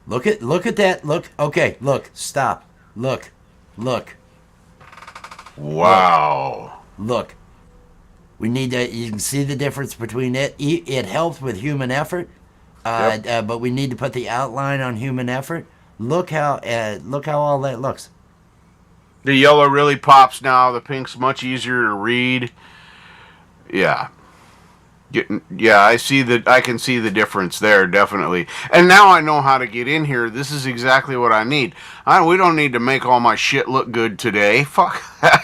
S1: Look at that. Look. Okay. Look. Stop. Look.
S2: Wow.
S1: Look. We need to. You can see the difference between it. It helps with human effort, but we need to put the outline on human effort. Look how all that looks.
S2: The yellow really pops now. The pink's much easier to read. Yeah. I see that. I can see the difference there, definitely. And now I know how to get in here. This is exactly what I need. We don't need to make all my shit look good today. Fuck that.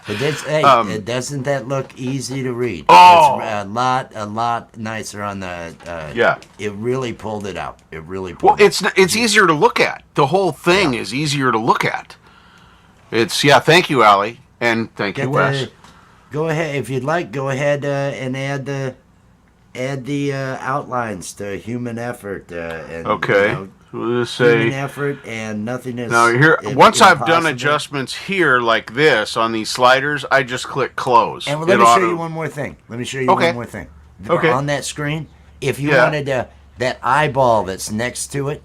S1: But doesn't that look easy to read?
S2: Oh,
S1: it's a lot nicer on the. It really pulled it out. It really pulled.
S2: Well, it's easier to look at. The whole thing is easier to look at. Thank you, Allie, and thank you, Wes.
S1: Go ahead, if you'd like. Go ahead and add the outlines to human effort. And,
S2: okay. We'll just say
S1: human effort and nothingness.
S2: Now here, once I've done adjustments here like this on these sliders, I just click close.
S1: And let me show you one more thing. Okay. On that screen, if you wanted that eyeball that's next to it,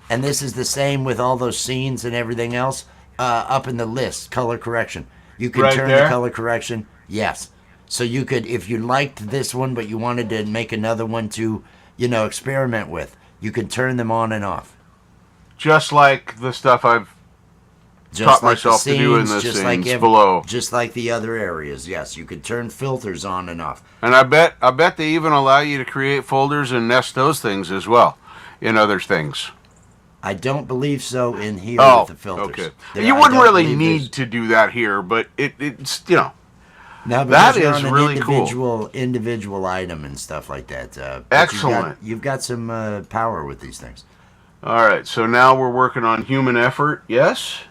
S1: and this is the same with all those scenes and everything else, up in the list, color correction. You can turn the color correction. Yes. So you could, if you liked this one, but you wanted to make another one to, experiment with, you can turn them on and off.
S2: Just like the stuff I've taught myself to do in the scenes below.
S1: Just like the other areas, yes. You could turn filters on and off.
S2: And I bet they even allow you to create folders and nest those things as well in other things.
S1: I don't believe so in here with the filters.
S2: Okay. You wouldn't really need to do that here, but it's
S1: No,
S2: that is really cool.
S1: Individual item and stuff like that.
S2: Excellent.
S1: You've got some power with these things.
S2: All right, so now we're working on human effort. Yes.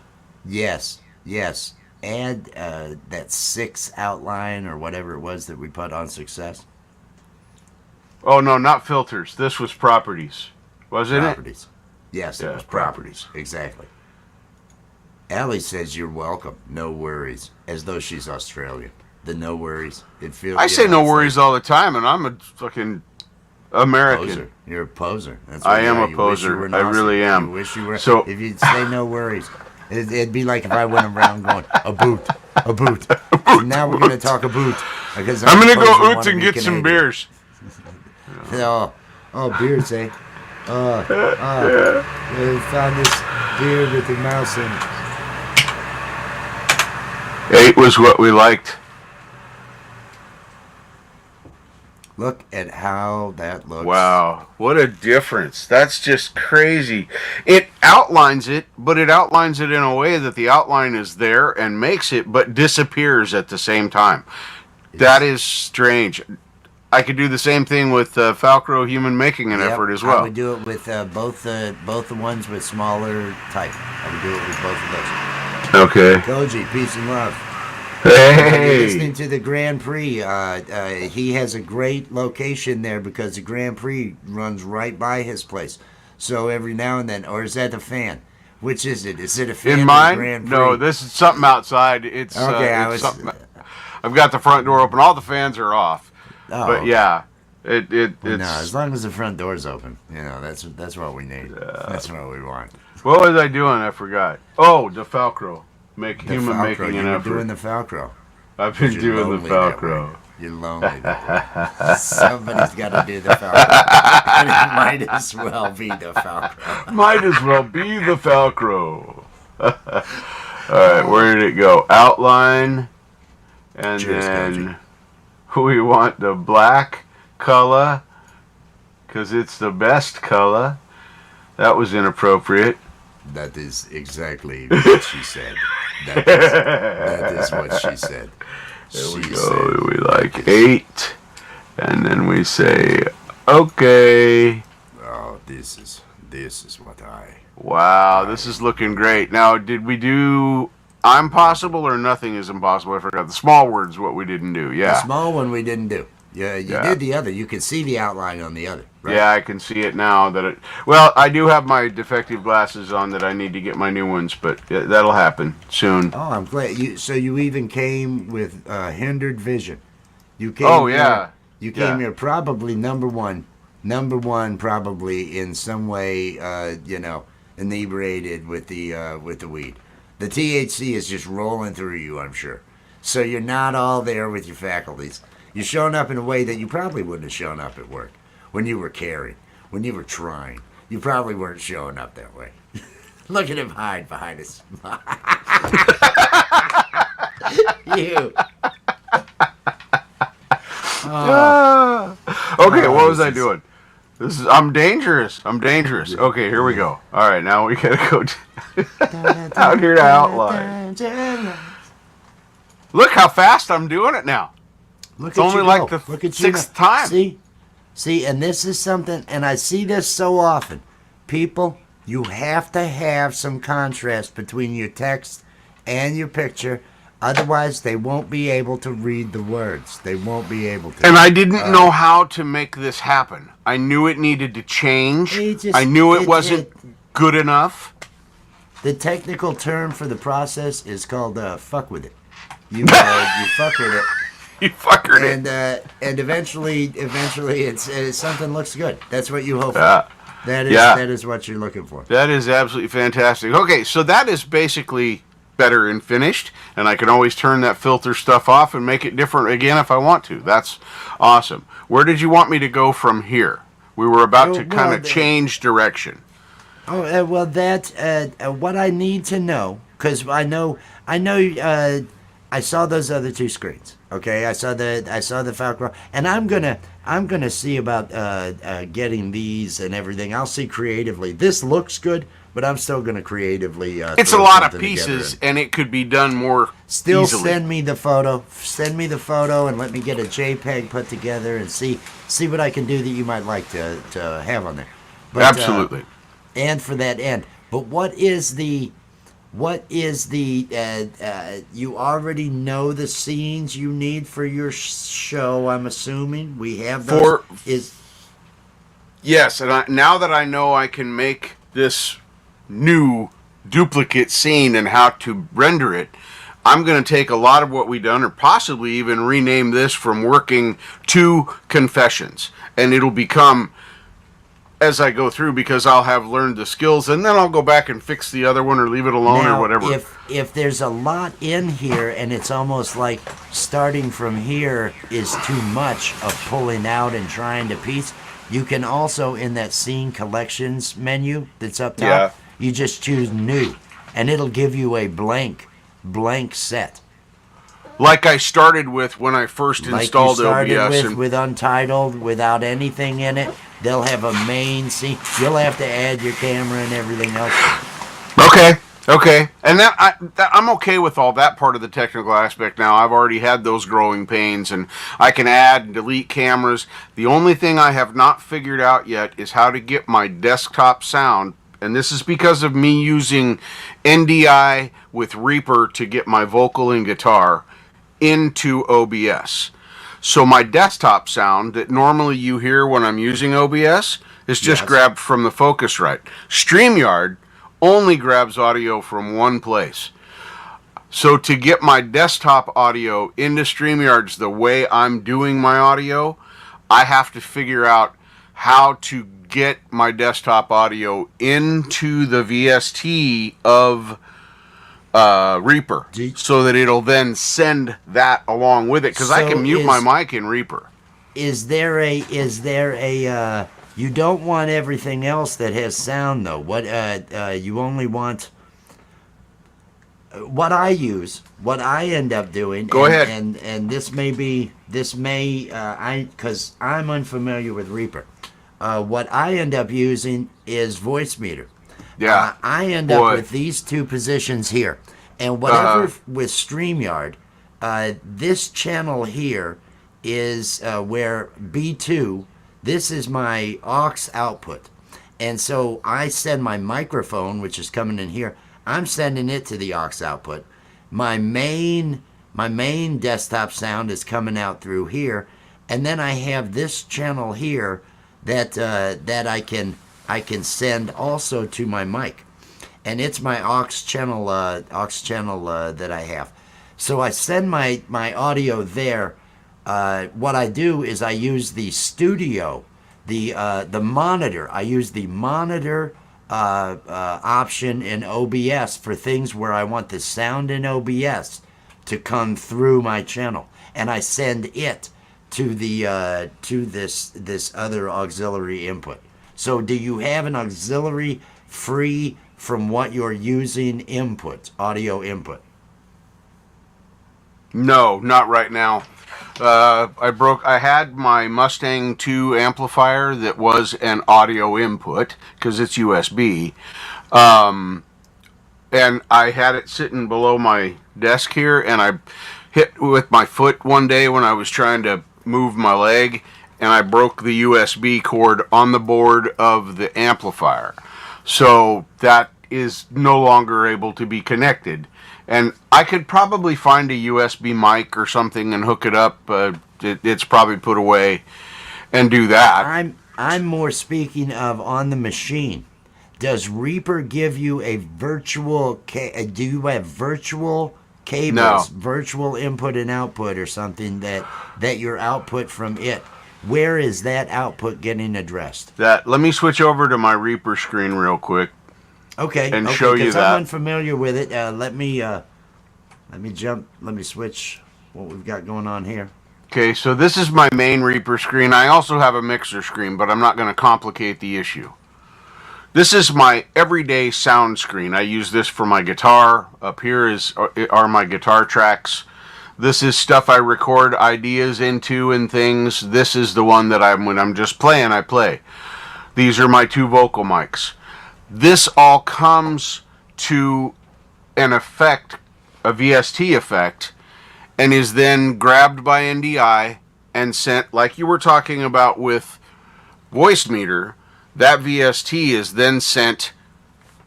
S1: Add that 6 outline or whatever it was that we put on success.
S2: Oh no, not filters. This was properties, wasn't
S1: Properties. Yes, it
S2: Yeah,
S1: was properties. Exactly. Allie says you're welcome. No worries. As though she's Australian. The no worries. It feels.
S2: I say no
S1: it's
S2: worries
S1: like
S2: all the time, and I'm a fucking American.
S1: poser. You're a poser. That's
S2: I
S1: what you
S2: am
S1: are.
S2: a
S1: You wish you
S2: poser.
S1: were an
S2: I
S1: Aussie.
S2: really am.
S1: You wish you were.
S2: So-
S1: if you'd say no worries, it'd be like if I went around going a boot, a boot. So now we're gonna talk a boot because
S2: I'm gonna
S1: a poser
S2: go
S1: wanna
S2: Oots and
S1: be
S2: get some
S1: Canadian.
S2: beers.
S1: Oh, beers, eh? We found this beer with the mouse in it.
S2: 8 was what we liked.
S1: Look at how that looks.
S2: Wow, what a difference. That's just crazy. It outlines it, but it outlines it in a way that the outline is there and makes it, but disappears at the same time. That is strange. I could do the same thing with Falcro Human Making an Effort as well.
S1: I would do it with both the ones with smaller type. I would do it with both of those.
S2: Okay.
S1: Koji, peace and love. You're
S2: Hey.
S1: listening to the Grand Prix. He has a great location there because the Grand Prix runs right by his place. So every now and then, or is that a fan? Which is it? Is it a fan
S2: In
S1: or
S2: mine?
S1: Grand Prix?
S2: No, this is something outside. It's,
S1: Okay,
S2: it's something. I've got the front door open. All the fans are off.
S1: Oh,
S2: But yeah, it's.
S1: no, as long as the front door's open, that's what we need. That's what we want.
S2: What was I doing? I forgot. Oh, TheFalcro.
S1: The
S2: Human
S1: Falcro,
S2: Making
S1: you
S2: an
S1: were
S2: Effort.
S1: doing the Falcro.
S2: I've been
S1: You're
S2: doing the
S1: lonely that
S2: Falcro.
S1: way. You're lonely that way. Somebody's got to do the Falcro. And it might as well be the Falcro.
S2: Might as well be the Falcro. Alright, where did it go? Outline. And
S1: Cheers,
S2: then we want the black color. Because it's the best color. That was inappropriate.
S1: That is exactly what she said. That is what she said.
S2: There we
S1: She
S2: go.
S1: said,
S2: We like 8. And then we say, okay.
S1: "Oh, this is what I."
S2: Wow, this is looking great. Now, did we do I'm possible or nothing is impossible? I forgot. The small word's what we didn't do.
S1: The
S2: Yeah.
S1: small one we didn't do. Yeah, you
S2: Yeah.
S1: did the other. You could see the outline on the other. Right?
S2: Yeah, I can see it now. Well, I do have my defective glasses on that I need to get my new ones, but that'll happen soon.
S1: Oh, I'm glad. So you even came with hindered vision. You came.
S2: Oh, yeah.
S1: You came
S2: Yeah.
S1: here probably number one, probably in some way, inebriated with the weed. The THC is just rolling through you, I'm sure. So you're not all there with your faculties. You're showing up in a way that you probably wouldn't have shown up at work when you were caring, when you were trying. You probably weren't showing up that way. Look at him hide behind us. You.
S2: Okay,
S1: Oh,
S2: what was
S1: this
S2: I
S1: is-
S2: doing? I'm dangerous. Okay, here we go. All right, now we gotta go out here to outline. Look how fast I'm doing it now.
S1: Look
S2: It's
S1: at
S2: only
S1: you
S2: like
S1: go.
S2: the
S1: Look at you
S2: 6th
S1: now.
S2: time.
S1: See, and this is something, and I see this so often. People, you have to have some contrast between your text and your picture. Otherwise, they won't be able to read the words. They won't be able to.
S2: And I didn't know how to make this happen. I knew it needed to change. I knew it wasn't good enough.
S1: The technical term for the process is called fuck with it. You fuck with it.
S2: You fuckered it.
S1: And eventually it's something looks good. That's what you hope for.
S2: Yeah.
S1: That is what you're looking for.
S2: That is absolutely fantastic. Okay, so that is basically better and finished, and I can always turn that filter stuff off and make it different again if I want to. That's awesome. Where did you want me to go from here? We were about to kind of change direction.
S1: Oh well, what I need to know, because I know. I saw those other two screens. Okay, I saw the Falcro, and I'm gonna see about getting these and everything. I'll see creatively. This looks good, but I'm still gonna creatively.
S2: It's a
S1: throw
S2: lot of
S1: something
S2: pieces,
S1: together.
S2: and it could be done more
S1: Still
S2: easily.
S1: send me the photo. Send me the photo, and let me get a JPEG put together and see what I can do that you might like to have on there. But,
S2: Absolutely.
S1: and for that end. But what is the you already know the scenes you need for your show, I'm assuming. We have those.
S2: Yes, and now that I know I can make this new duplicate scene and how to render it, I'm going to take a lot of what we've done, or possibly even rename this from working to confessions. And it'll become, as I go through, because I'll have learned the skills, and then I'll go back and fix the other one or leave it alone
S1: Now,
S2: or whatever.
S1: if there's a lot in here and it's almost like starting from here is too much of pulling out and trying to piece, you can also, in that scene collections menu that's up top,
S2: Yeah.
S1: you just choose new, and it'll give you a blank set.
S2: Like I started with when I first installed
S1: like you
S2: OBS.
S1: started with Untitled, without anything in it. They'll have a main scene. You'll have to add your camera and everything else.
S2: Okay, and I'm okay with all that part of the technical aspect now. I've already had those growing pains, and I can add and delete cameras. The only thing I have not figured out yet is how to get my desktop sound, and this is because of me using NDI with Reaper to get my vocal and guitar into OBS. So my desktop sound that normally you hear when I'm using OBS is just grabbed from the Focusrite. StreamYard only grabs audio from one place. So to get my desktop audio into StreamYards the way I'm doing my audio, I have to figure out how to get my desktop audio into the VST of Reaper, so that it'll then send that along with it, because I can mute my mic in Reaper.
S1: Is there a you don't want everything else that has sound, though? What you only want what I end up doing.
S2: Go ahead.
S1: And this may because I'm unfamiliar with Reaper. What I end up using is Voice Meter.
S2: Yeah.
S1: I end up with these two positions here. And whatever with StreamYard, this channel here is where B2, this is my aux output. And so I send my microphone, which is coming in here, I'm sending it to the aux output. My main desktop sound is coming out through here. And then I have this channel here that I can send also to my mic, and it's my aux channel that I have. So I send my audio there. What I do is I use the studio, the monitor. I use the monitor option in OBS for things where I want the sound in OBS to come through my channel, and I send it to the to this other auxiliary input. So do you have an auxiliary free from what you're using input, audio input?
S2: No, not right now. I had my Mustang 2 amplifier that was an audio input because it's USB. And I had it sitting below my desk here, and I hit with my foot one day when I was trying to move my leg, and I broke the USB cord on the board of the amplifier. So that is no longer able to be connected. And I could probably find a USB mic or something and hook it up. It's probably put away, and do that.
S1: I'm more speaking of on the machine. Does Reaper give you a virtual? Do you have virtual cables, virtual input and output, or something that your output from it? Where is that output getting addressed?
S2: Let me switch over to my Reaper screen real quick.
S1: Okay,
S2: and show you that.
S1: I'm unfamiliar with it. Let me switch what we've got going on here.
S2: Okay, so this is my main Reaper screen. I also have a mixer screen, but I'm not going to complicate the issue. This is my everyday sound screen. I use this for my guitar. Up here are my guitar tracks. This is stuff I record ideas into and things. This is the one that when I'm just playing, I play. These are my two vocal mics. This all comes to an effect, a VST effect, and is then grabbed by NDI and sent, like you were talking about with Voice Meter. That VST is then sent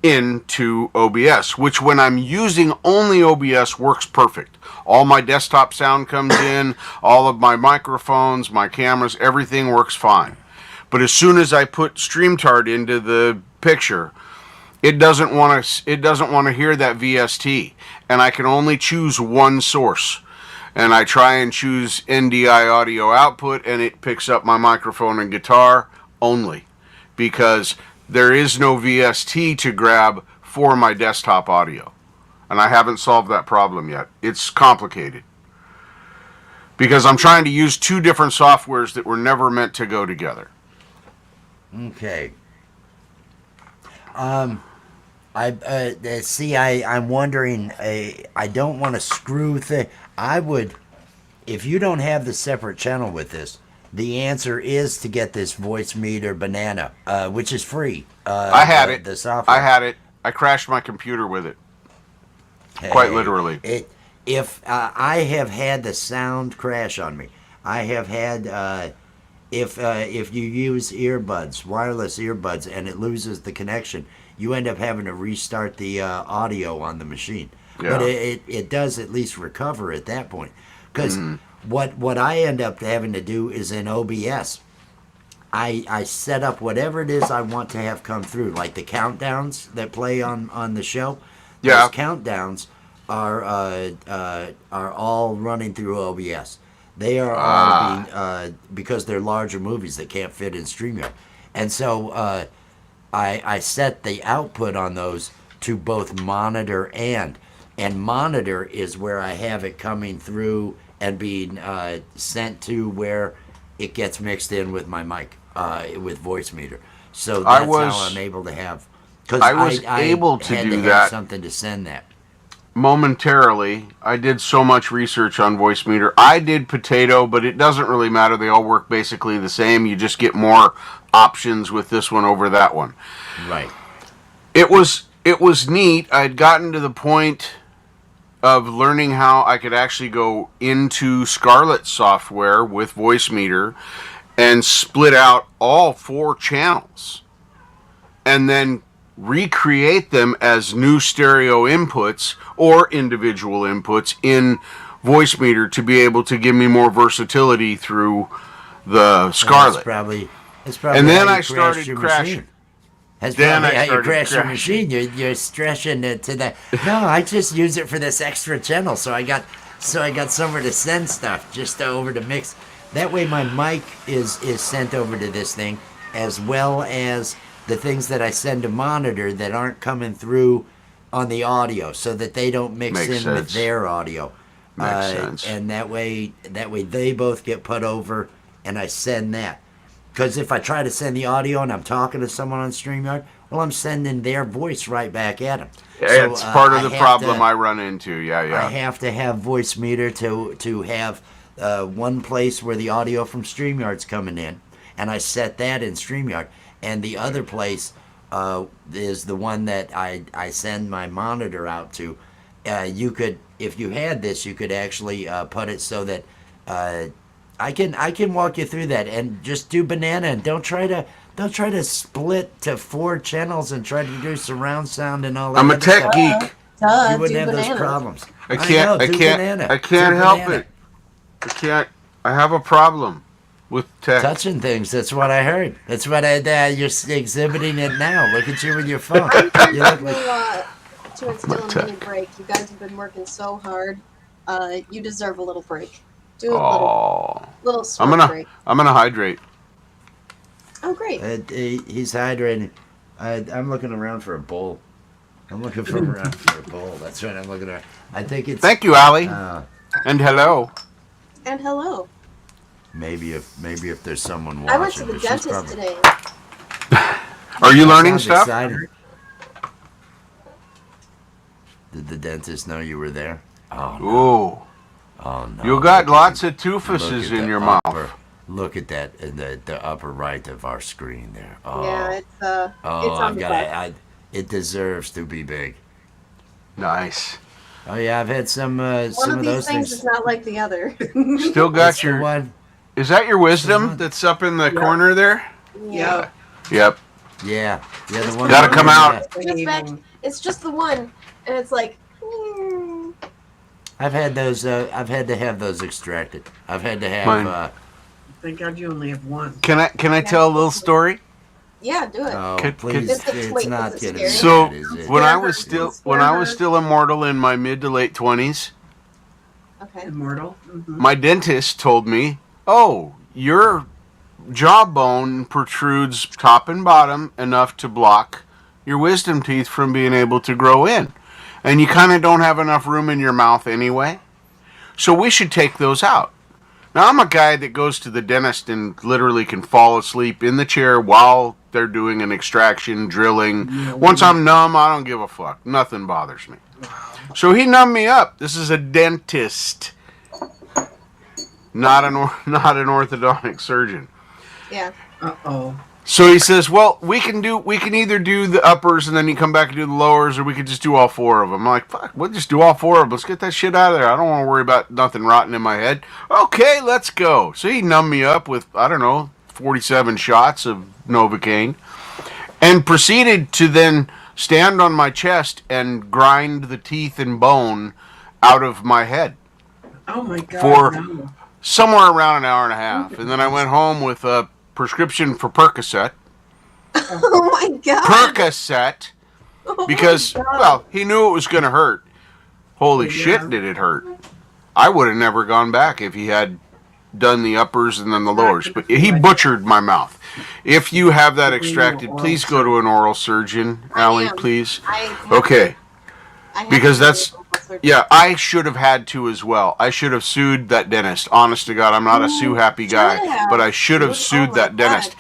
S2: into OBS, which when I'm using only OBS works perfect. All my desktop sound comes in, all of my microphones, my cameras, everything works fine. But as soon as I put StreamYard into the picture, it doesn't want to hear that VST, and I can only choose one source. And I try and choose NDI audio output, and it picks up my microphone and guitar only, because there is no VST to grab for my desktop audio. And I haven't solved that problem yet. It's complicated, because I'm trying to use two different softwares that were never meant to go together.
S1: Okay. I'm wondering. I don't want to screw thing. I would, if you don't have the separate channel with this, the answer is to get this voice meter banana, which is free.
S2: I had it.
S1: The software.
S2: I had it. I crashed my computer with it. Quite literally.
S1: If I have had the sound crash on me, I have had. If you use earbuds, wireless earbuds, and it loses the connection, you end up having to restart the audio on the machine.
S2: Yeah.
S1: But it does at least recover at that point. Because what I end up having to do is in OBS, I set up whatever it is I want to have come through, like the countdowns that play on the show.
S2: Yeah.
S1: Those countdowns are all running through OBS. They are all being, because they're larger movies that can't fit in StreamYard. And so I set the output on those to both monitor and monitor is where I have it coming through and being sent to where it gets mixed in with my mic, with voice meter. So that's how I'm able to have, because
S2: I was able to
S1: had
S2: do
S1: to
S2: that.
S1: have something to send that.
S2: Momentarily, I did so much research on voice meter. I did potato, but it doesn't really matter. They all work basically the same. You just get more options with this one over that one.
S1: Right.
S2: It was neat. I'd gotten to the point of learning how I could actually go into Scarlett software with voice meter and split out all 4 channels and then recreate them as new stereo inputs or individual inputs in voice meter to be able to give me more versatility through the Scarlett.
S1: That's probably
S2: and then
S1: how
S2: I
S1: you
S2: started
S1: your
S2: crashing.
S1: machine. That's
S2: Then
S1: probably
S2: I
S1: how you
S2: started
S1: crash your
S2: crashing.
S1: machine. You're stretching it to that. No, I just use it for this extra channel, so I got somewhere to send stuff just over to mix. That way, my mic is sent over to this thing, as well as the things that I send to monitor that aren't coming through on the audio, so that they don't mix
S2: Makes
S1: in
S2: sense.
S1: with their audio.
S2: Makes sense.
S1: And that way they both get put over, and I send that. Because if I try to send the audio and I'm talking to someone on StreamYard, well, I'm sending their voice right back at them.
S2: It's part of the problem I run into. Yeah.
S1: I have to have voice meter to have one place where the audio from StreamYard's coming in, and I set that in StreamYard. And the other place is the one that I send my monitor out to. You could, if you had this, you could actually put it so that I can walk you through that, and just do banana, and don't try to split to 4 channels and try to do surround sound and all that.
S2: I'm a tech geek.
S1: You wouldn't have those problems.
S2: I can't help it. I have a problem with tech.
S1: Touching things. That's what I heard. That's what you're exhibiting it now. Look at you with your phone.
S3: I'm
S1: You look
S3: sure
S1: like
S3: to instill a mini break. You guys have been working so hard. You deserve a little break. Do a little smoke break.
S2: I'm gonna hydrate.
S3: Oh, great.
S1: He's hydrating. I'm looking around for a bowl. I'm looking around for a bowl. That's what I'm looking at. I think it's.
S2: Thank you, Allie. And hello.
S3: And hello.
S1: Maybe if there's someone watching.
S3: I went to the dentist today.
S2: Are you learning stuff?
S1: Excited. Did the dentist know you were there? Oh no.
S2: Ooh.
S1: Oh no.
S2: You got lots of toofuses in your mouth.
S1: Look at that in the upper right of our screen there. Oh.
S3: Yeah, it's on the back.
S1: It deserves to be big.
S2: Nice.
S1: Oh yeah, I've had some
S3: One
S1: some
S3: of
S1: of
S3: these
S1: those
S3: things
S1: things.
S3: is not like the other.
S2: Still got
S1: It's the
S2: your.
S1: one.
S2: Is that your wisdom that's up in the corner there?
S3: Yeah.
S2: Yep.
S1: Yeah, the one.
S2: Gotta come out.
S3: It's just the one, and it's like.
S1: I've had those. I've had to have those extracted. I've had to have
S4: Thank God you only have one.
S2: Can I tell a little story?
S3: Yeah, do it.
S1: Oh,
S2: Could-
S1: please!
S3: Is it-
S1: It's
S3: wait,
S1: not
S3: is it
S1: gonna be
S3: scary?
S2: So
S1: bad, is it?
S2: when I
S4: Scare
S2: was
S4: her.
S2: still
S4: Scare
S2: when I was
S4: her.
S2: still immortal in my mid to late 20s,
S3: Okay.
S4: Immortal. Mm-hmm.
S2: my dentist told me, "Oh, your jawbone protrudes top and bottom enough to block your wisdom teeth from being able to grow in, and you kind of don't have enough room in your mouth anyway. So we should take those out." Now, I'm a guy that goes to the dentist and literally can fall asleep in the chair while they're doing an extraction, drilling.
S4: Yeah.
S2: Once I'm numb, I don't give a fuck. Nothing bothers me. So he numbed me up. This is a dentist, not an orthodontic surgeon.
S3: Yeah.
S4: Uh-oh.
S2: So he says, "Well, we can either do the uppers and then you come back and do the lowers, or we could just do all four of them." I'm like, "Fuck, we'll just do all four of them. Let's get that shit out of there. I don't want to worry about nothing rotting in my head." Okay, let's go. So he numbed me up with, I don't know, 47 shots of Novocaine, and proceeded to then stand on my chest and grind the teeth and bone out of my head
S4: Oh my God.
S2: For-
S4: no.
S2: somewhere around an hour and a half. And then I went home with a prescription for Percocet.
S3: Oh my God.
S2: Percocet.
S3: Oh
S2: Because,
S3: my God.
S2: well, he knew it was going to hurt. Holy
S4: Yeah.
S2: shit, did it hurt. I would have never gone back if he had done the uppers and then the lowers. But he butchered my mouth. If you have that extracted, please go to an oral surgeon, Allie,
S3: am.
S2: please.
S3: I have
S2: Okay.
S3: I have
S2: Because
S3: to
S2: that's-
S3: do a surgery.
S2: Yeah, I should have had to as well. I should have sued that dentist. Honest to God, I'm not a sue-happy guy,
S3: should have.
S2: but I should have
S3: Oh
S2: sued
S3: my
S2: that dentist.
S3: God.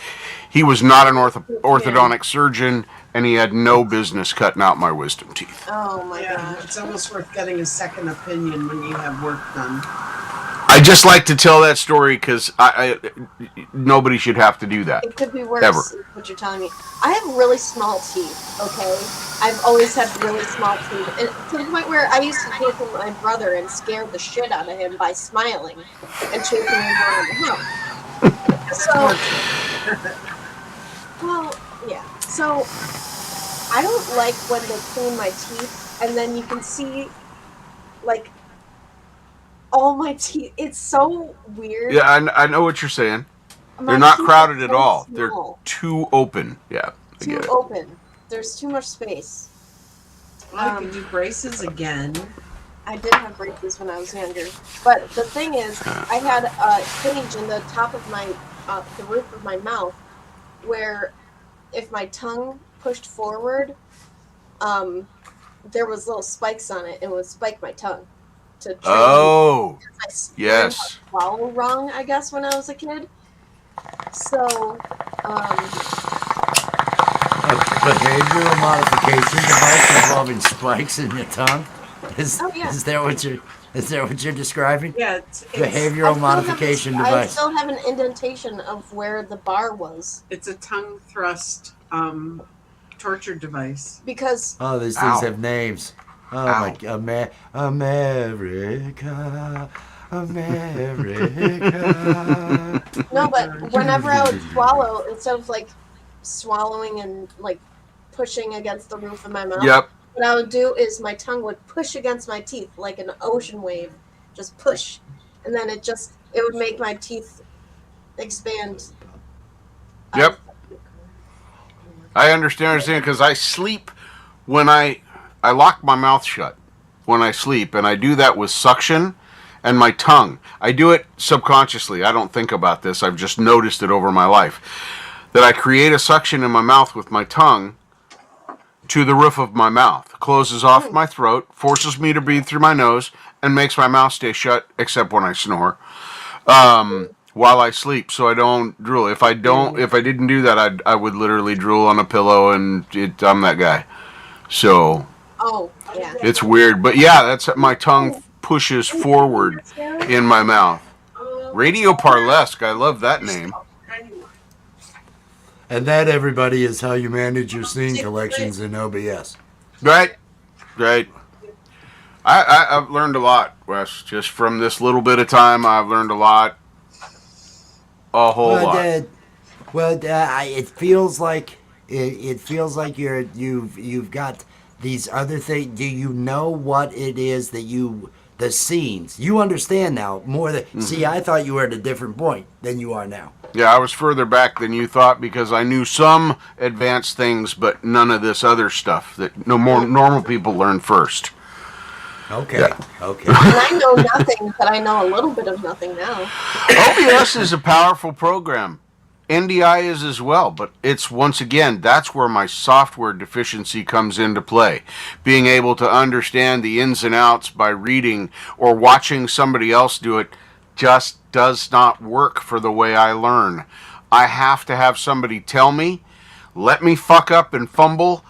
S2: He was not an orthodontic surgeon, and he had no business cutting out my wisdom teeth.
S3: Oh my
S4: Yeah,
S3: God.
S4: it's almost worth getting a second opinion when you have work done.
S2: I just like to tell that story because nobody should have to do that.
S3: It could be worse.
S2: Ever.
S3: Is what you're telling me. I have really small teeth. Okay, I've always had really small teeth, and to the point where I used to take my brother and scare the shit out of him by smiling and chasing him around the house. So, well, yeah. So I don't like when they clean my teeth, and then you can see, like, all my teeth. It's so weird.
S2: Yeah, I know what you're saying.
S3: My
S2: They're not
S3: teeth
S2: crowded
S3: are
S2: at
S3: so
S2: all. They're
S3: small.
S2: too open. Yeah, I
S3: Too
S2: get it.
S3: open. There's too much space.
S4: I could do braces again.
S3: I did have braces when I was younger, but the thing is, I had a cage in the top of my, the roof of my mouth, where if my tongue pushed forward, there was little spikes on it, and it would spike my tongue to train
S2: Oh,
S3: I learned
S2: yes.
S3: how to swallow wrong, I guess, when I was a kid. So,
S1: A behavioral modification device involving spikes in your tongue? Is
S3: yeah.
S1: is that what you're describing?
S4: Yeah, it's
S1: Behavioral modification
S3: I
S1: device.
S3: still have an indentation of where the bar was
S4: it's a tongue thrust torture device.
S3: because
S1: Oh, these things
S2: Ow.
S1: have names. Oh
S2: Ow.
S1: my God, America, America.
S3: no, but whenever I would swallow, instead of like swallowing and like pushing against the roof of my mouth,
S2: Yep.
S3: what I would do is my tongue would push against my teeth like an ocean wave, just push, and then it would make my teeth expand.
S2: Yep. I understand because I sleep when I lock my mouth shut when I sleep, and I do that with suction and my tongue. I do it subconsciously. I don't think about this. I've just noticed it over my life. That I create a suction in my mouth with my tongue to the roof of my mouth. Closes off my throat, forces me to breathe through my nose, and makes my mouth stay shut, except when I snore. While I sleep, so I don't drool. If I didn't do that, I would literally drool on a pillow, and I'm that guy. So
S3: Oh, yeah.
S2: it's weird, but yeah, that's my tongue pushes forward in my mouth. Radio Parlesque, I love that name.
S1: And that, everybody, is how you manage your scene collections in OBS.
S2: Right. I've learned a lot, Wes. Just from this little bit of time, I've learned a lot. A whole lot.
S1: It feels like you've got these other things. Do you know what it is that you the scenes. You understand now more than. See, I thought you were at a different point than you are now.
S2: Yeah, I was further back than you thought because I knew some advanced things, but none of this other stuff that no more normal people learn first.
S1: Okay.
S2: Yeah.
S1: Okay.
S3: And I know nothing, but I know a little bit of nothing now.
S2: OBS is a powerful program. NDI is as well, but it's once again, that's where my software deficiency comes into play. Being able to understand the ins and outs by reading or watching somebody else do it just does not work for the way I learn. I have to have somebody tell me, let me fuck up and fumble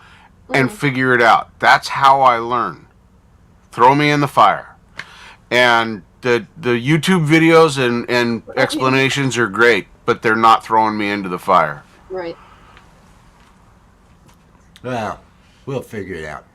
S2: and figure it out. That's how I learn. Throw me in the fire. And the YouTube videos and explanations are great, but they're not throwing me into the fire.
S3: Right.
S1: Well, we'll figure it out.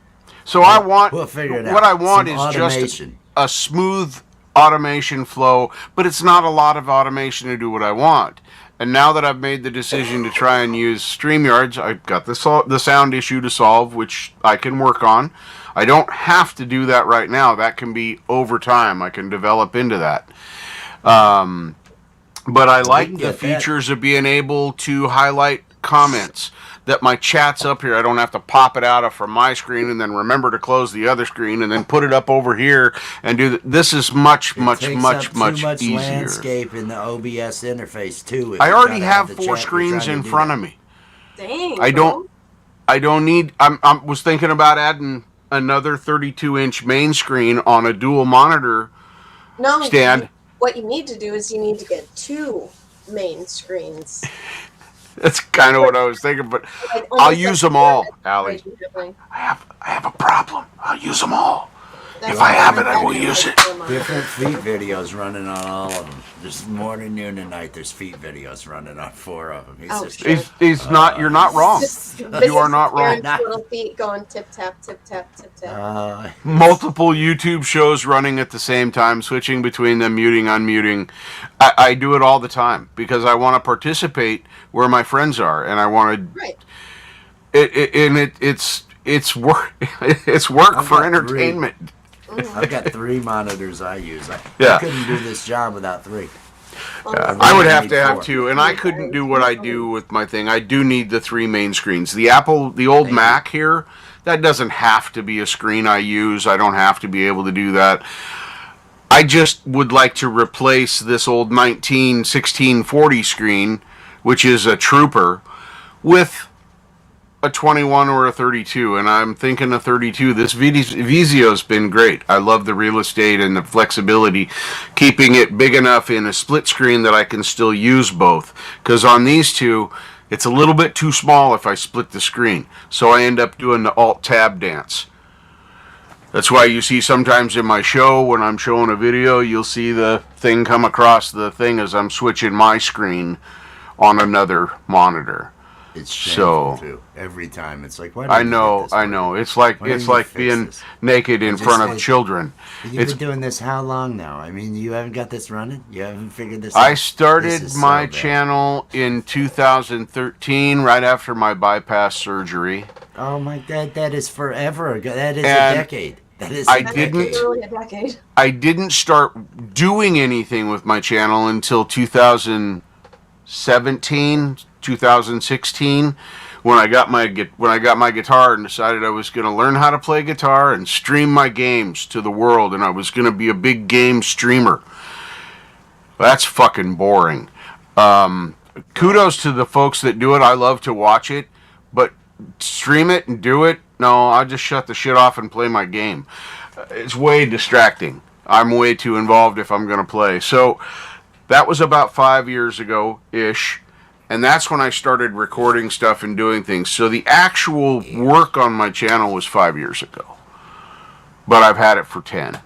S2: So I want,
S1: We'll figure it out.
S2: what I want
S1: Some
S2: is just
S1: automation.
S2: a smooth automation flow, but it's not a lot of automation to do what I want. And now that I've made the decision to try and use StreamYards, I've got the sound issue to solve, which I can work on. I don't have to do that right now. That can be over time. I can develop into that. But I like the features of being able to highlight comments, that my chat's up here. I don't have to pop it out from my screen and then remember to close the other screen and then put it up over here and do this is much
S1: It takes up too much
S2: easier.
S1: landscape in the OBS interface too.
S2: I already have 4 screens in front of me.
S3: Dang.
S2: I don't need. I was thinking about adding another 32-inch main screen on a dual monitor stand.
S3: What you need to do is you need to get 2 main screens.
S2: That's kind of what I was thinking, but
S3: Like,
S2: I'll use them all, Allie.
S3: Right.
S2: I have a problem. I'll use them all.
S3: That's
S2: If I have
S3: what
S2: it, I will use it.
S1: Different feet videos running on all of them. There's morning, noon, and night. There's feet videos running on 4 of them.
S3: Oh,
S1: Just,
S3: shit.
S2: He's not. You're not wrong. You are not wrong.
S3: Karen's little feet going tip tap, tip tap, tip tap.
S2: Multiple YouTube shows running at the same time, switching between them, muting, unmuting. I do it all the time because I want to participate where my friends are, and I want to.
S3: Right.
S2: It's work. It's work for entertainment.
S1: I've got 3 monitors I use. I couldn't do this job without 3.
S2: I would have to have 2, and I couldn't do what I do with my thing. I do need the 3 main screens. The old Mac here, that doesn't have to be a screen I use. I don't have to be able to do that. I just would like to replace this old 1640 screen, which is a trooper, with a 21 or a 32, and I'm thinking a 32. This Vizio's been great. I love the real estate and the flexibility, keeping it big enough in a split screen that I can still use both. Because on these two, it's a little bit too small if I split the screen, so I end up doing the Alt-Tab dance. That's why you see sometimes in my show, when I'm showing a video, you'll see the thing come across the thing as I'm switching my screen on another monitor.
S1: It's shameful too. Every time it's like, why
S2: I know. It's like being naked in front of children.
S1: You've been doing this how long now? I mean, you haven't got this running. You haven't figured this out.
S2: I started my channel in 2013, right after my bypass surgery.
S1: Oh my God, that is forever ago. That is a decade. That is.
S3: Literally a decade.
S2: I didn't start doing anything with my channel until 2017. 2016 when I got my guitar and decided I was going to learn how to play guitar and stream my games to the world, and I was going to be a big game streamer. That's fucking boring. Kudos to the folks that do it. I love to watch it, but stream it and do it, no, I just shut the shit off and play my game. It's way distracting. I'm way too involved if I'm going to play. So that was about 5 years ago-ish. And that's when I started recording stuff and doing things. So the actual work on my channel was 5 years ago. But I've had it for 10.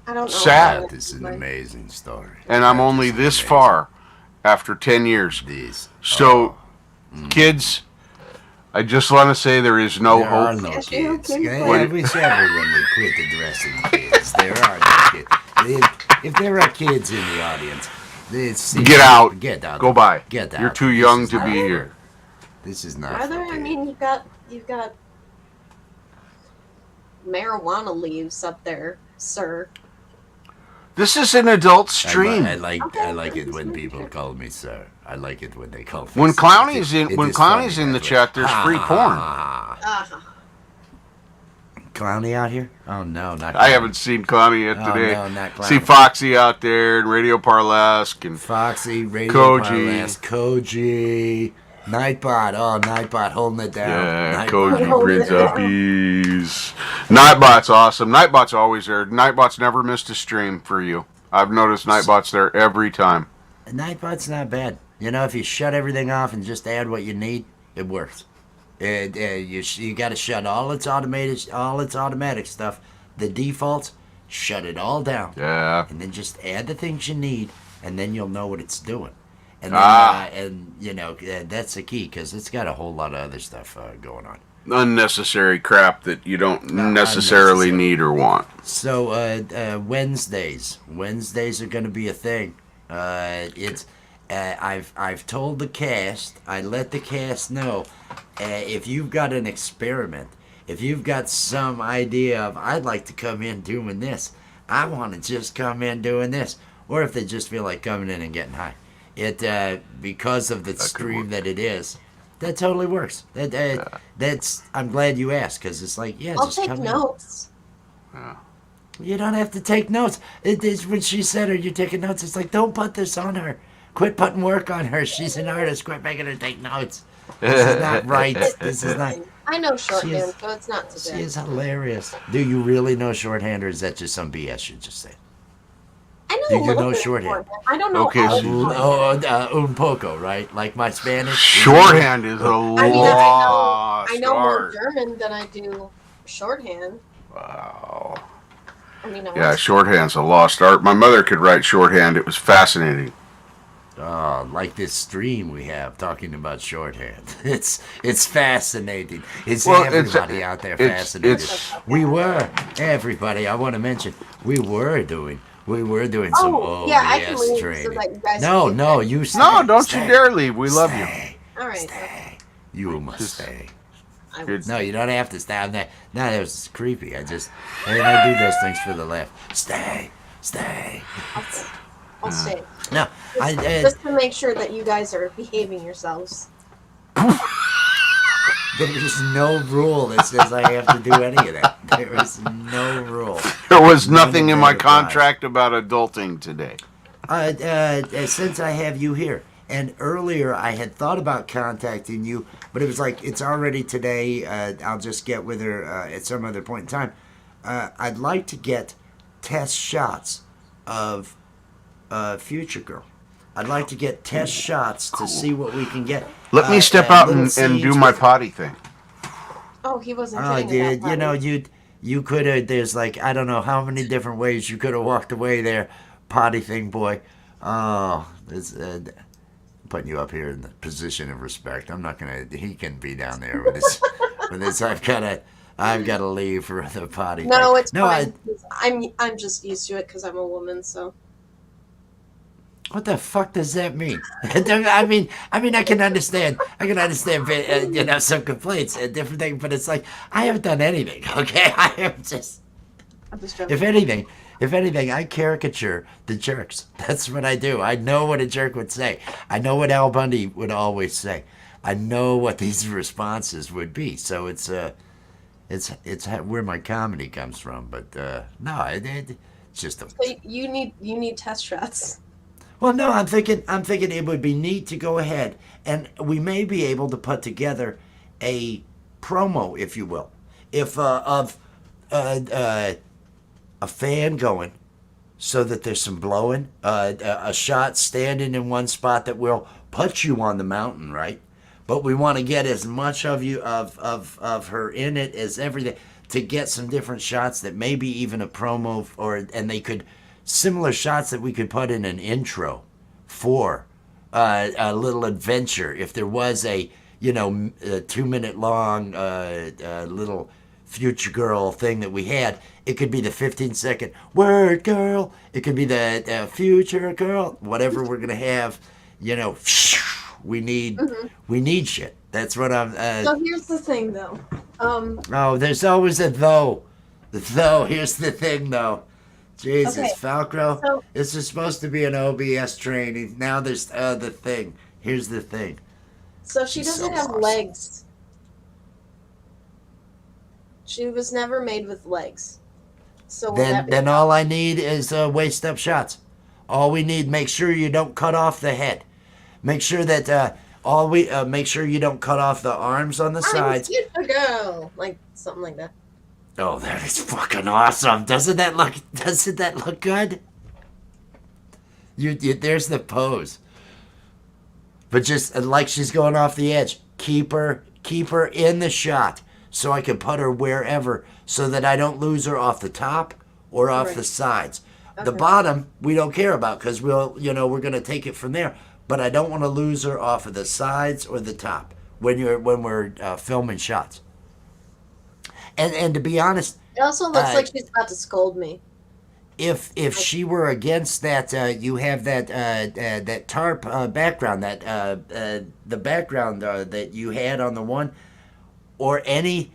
S3: I don't know.
S2: Sad.
S1: This is an amazing story.
S2: And I'm only this far after 10 years. So, kids, I just want to say there is no hope.
S1: There are no kids. We said it when we quit addressing kids. There are no kids. If there are kids in the audience,
S2: get out.
S1: Get out.
S2: Go by.
S1: Get out.
S2: You're too young to be here.
S1: This is not.
S3: Are there? I mean, you've got marijuana leaves up there, sir.
S2: This is an adult stream.
S1: I like it when people call me sir. I like it when they call me.
S2: When
S1: sir.
S2: Clowny's
S1: It
S2: in
S1: is
S2: Clowny's
S1: funny
S2: in the
S1: that way.
S2: chat, there's free porn.
S3: Uh-huh.
S1: Clowny out here? Oh no, not.
S2: I
S1: Clowny.
S2: haven't seen Clowny yet
S1: Oh,
S2: today.
S1: no, not Clowny.
S2: See Foxy out there and Radio Parlesque and
S1: Foxy, Radio
S2: Koji.
S1: Parlesque, Koji, Nightbot. Oh, Nightbot holding it down.
S2: yeah,
S1: Nightbot.
S2: Koji Prince Uppies. Nightbot's awesome. Nightbot's always there. Nightbot's never missed a stream for you. I've noticed Nightbot's there every time.
S1: Nightbot's not bad. You know, if you shut everything off and just add what you need, it works. You got to shut all its automatic stuff, the defaults. Shut it all down,
S2: Yeah.
S1: and then just add the things you need, and then you'll know what it's doing. And then, and you know that's the key because it's got a whole lot of other stuff going on.
S2: Unnecessary crap that you don't necessarily
S1: unnecessary.
S2: need or want.
S1: So Wednesdays are going to be a thing. I've told the cast. I let the cast know if you've got an experiment, if you've got some idea of I'd like to come in doing this, I want to just come in doing this, or if they just feel like coming in and getting high, because of the stream that it is. That totally works. That's. I'm glad you asked because it's like, yeah,
S3: I'll
S1: just
S3: take
S1: come
S3: notes.
S2: Yeah.
S1: You don't have to take notes. It is when she said, "Are you taking notes?" It's like, don't put this on her. Quit putting work on her. She's an artist. Quit making her take notes. This is not right. This is not.
S3: I know shorthand,
S1: She is-
S3: so it's not too
S1: She
S3: bad.
S1: is hilarious. Do you really know shorthand, or is that just some BS you just said?
S3: I know
S1: Do
S3: a
S1: you
S3: little
S1: know
S3: bit of
S1: shorthand?
S3: I don't know
S2: Okay,
S3: all
S2: so-
S3: of shorthand.
S1: Un poco, right? Like my Spanish.
S2: Shorthand is a
S3: I mean,
S2: lost
S3: I know more
S2: art.
S3: German than I do shorthand.
S2: Wow.
S3: I mean,
S2: Yeah, shorthand's a lost art. My mother could write shorthand. It was fascinating.
S1: Oh, like this stream we have talking about shorthand. It's fascinating. It's
S2: Well, it's-
S1: everybody out there
S2: it's-
S1: fascinated.
S2: it's-
S1: We were everybody. I want to mention we were doing some
S3: Oh, yeah, I can
S1: OBS
S3: leave so
S1: training.
S3: that you guys
S1: No,
S3: can
S1: no, you stay.
S2: No, don't
S1: stay,
S2: you dare leave. We love you.
S1: stay,
S3: All right.
S1: Stay. You must
S2: Just-
S1: stay.
S3: I will.
S2: It's-
S1: No, you don't have to stay. I'm not. No, that was creepy. I do those things for the laugh. Stay.
S3: I'll stay.
S1: No,
S3: Just to make sure that you guys are behaving yourselves.
S1: there is no rule that says I have to do any of that. There is no rule.
S2: There was nothing in my
S1: None of that
S2: contract about adulting today.
S1: Since I have you here, and earlier I had thought about contacting you, but it was like it's already today. I'll just get with her at some other point in time. I'd like to get test shots of Future Girl. I'd like to get test shots to see what we can get.
S2: Let me step out
S1: little
S2: and do
S1: scenes
S2: my
S1: with-
S2: potty thing.
S3: Oh, he wasn't
S1: Oh,
S3: kidding
S1: dude,
S3: about
S1: you know,
S3: that.
S1: you could have. There's like I don't know how many different ways you could have walked away there, potty thing boy. Oh, this putting you up here in the position of respect. I'm not gonna. He can be down there with this. with this, I've gotta leave for the potty.
S3: No,
S1: thing.
S3: it's
S1: no.
S3: fine. I'm just used to it because I'm a woman. So
S1: What the fuck does that mean? I mean, I can understand. Some complaints and different things, but it's like I haven't done anything. Okay, I am just.
S3: I'm just joking.
S1: If anything, I caricature the jerks. That's what I do. I know what a jerk would say. I know what Al Bundy would always say. I know what these responses would be. So it's where my comedy comes from. But no, it's just a.
S3: So you need test shots.
S1: Well, no, I'm thinking it would be neat to go ahead and we may be able to put together a promo, if you will, of a fan going, so that there's some blowing, a shot standing in one spot that will put you on the mountain, right? But we want to get as much of you of her in it as everything to get some different shots that maybe even a promo and they could. Similar shots that we could put in an intro for a little adventure. If there was a 2-minute long little Future Girl thing that we had, it could be the 15-second word girl. It could be the Future Girl. Whatever we're gonna have, we need shit. That's what I'm.
S3: So here's the thing, though.
S1: Oh, there's always a though. So here's the thing, though. Jesus,
S3: Okay,
S1: Falcro,
S3: so
S1: this is supposed to be an OBS training. Now there's the thing. Here's the thing.
S3: she
S1: She's so
S3: doesn't have
S1: awesome.
S3: legs. She was never made with legs. So will that be
S1: Then all I need is waist up shots. All we need. Make sure you don't cut off the head. Make sure that make sure you don't cut off the arms on the sides.
S3: I'm good to go. Like something like that.
S1: Oh, that is fucking awesome! Doesn't that look good? There's the pose. But just like she's going off the edge, keep her in the shot so I can put her wherever so that I don't lose her off the top or off
S3: Right.
S1: the sides. The
S3: Okay.
S1: bottom we don't care about because we're going to take it from there. But I don't want to lose her off of the sides or the top when we're filming shots. And to be honest,
S3: It also looks
S1: Uh,
S3: like she's about to scold me.
S1: if she were against that, you have that tarp background, the background that you had on the one, or any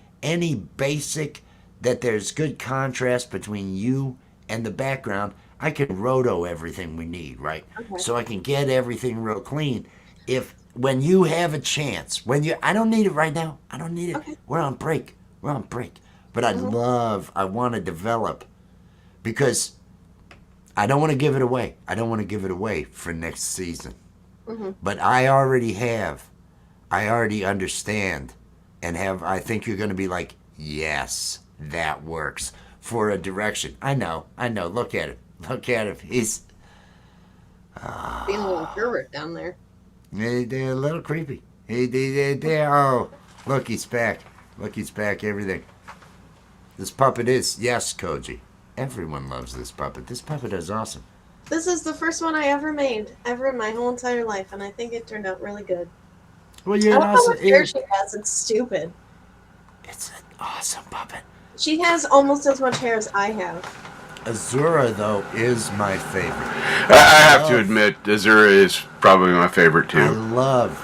S1: basic that there's good contrast between you and the background. I can roto everything we need, right?
S3: Okay.
S1: So I can get everything real clean. When you have a chance, I don't need it right now. I don't need it.
S3: Okay.
S1: We're on break. But I want to develop because I don't want to give it away. I don't want to give it away for next season. But I already understand and I think you're going to be like, yes, that works for a direction. I know. Look at him. He's
S3: Being a little pervert down there.
S1: they're a little creepy. Oh, look, he's back. Everything. This puppet is, yes, Koji. Everyone loves this puppet. This puppet is awesome.
S3: This is the first one I ever made, ever in my whole entire life, and I think it turned out really good.
S1: Well,
S3: I
S1: you're
S3: love
S1: an
S3: how
S1: awesome.
S3: much hair she has. It's stupid.
S1: It's an awesome puppet.
S3: She has almost as much hair as I have.
S1: Azura, though, is my favorite.
S2: I have to admit, Azura is probably my favorite
S1: I
S2: too.
S1: love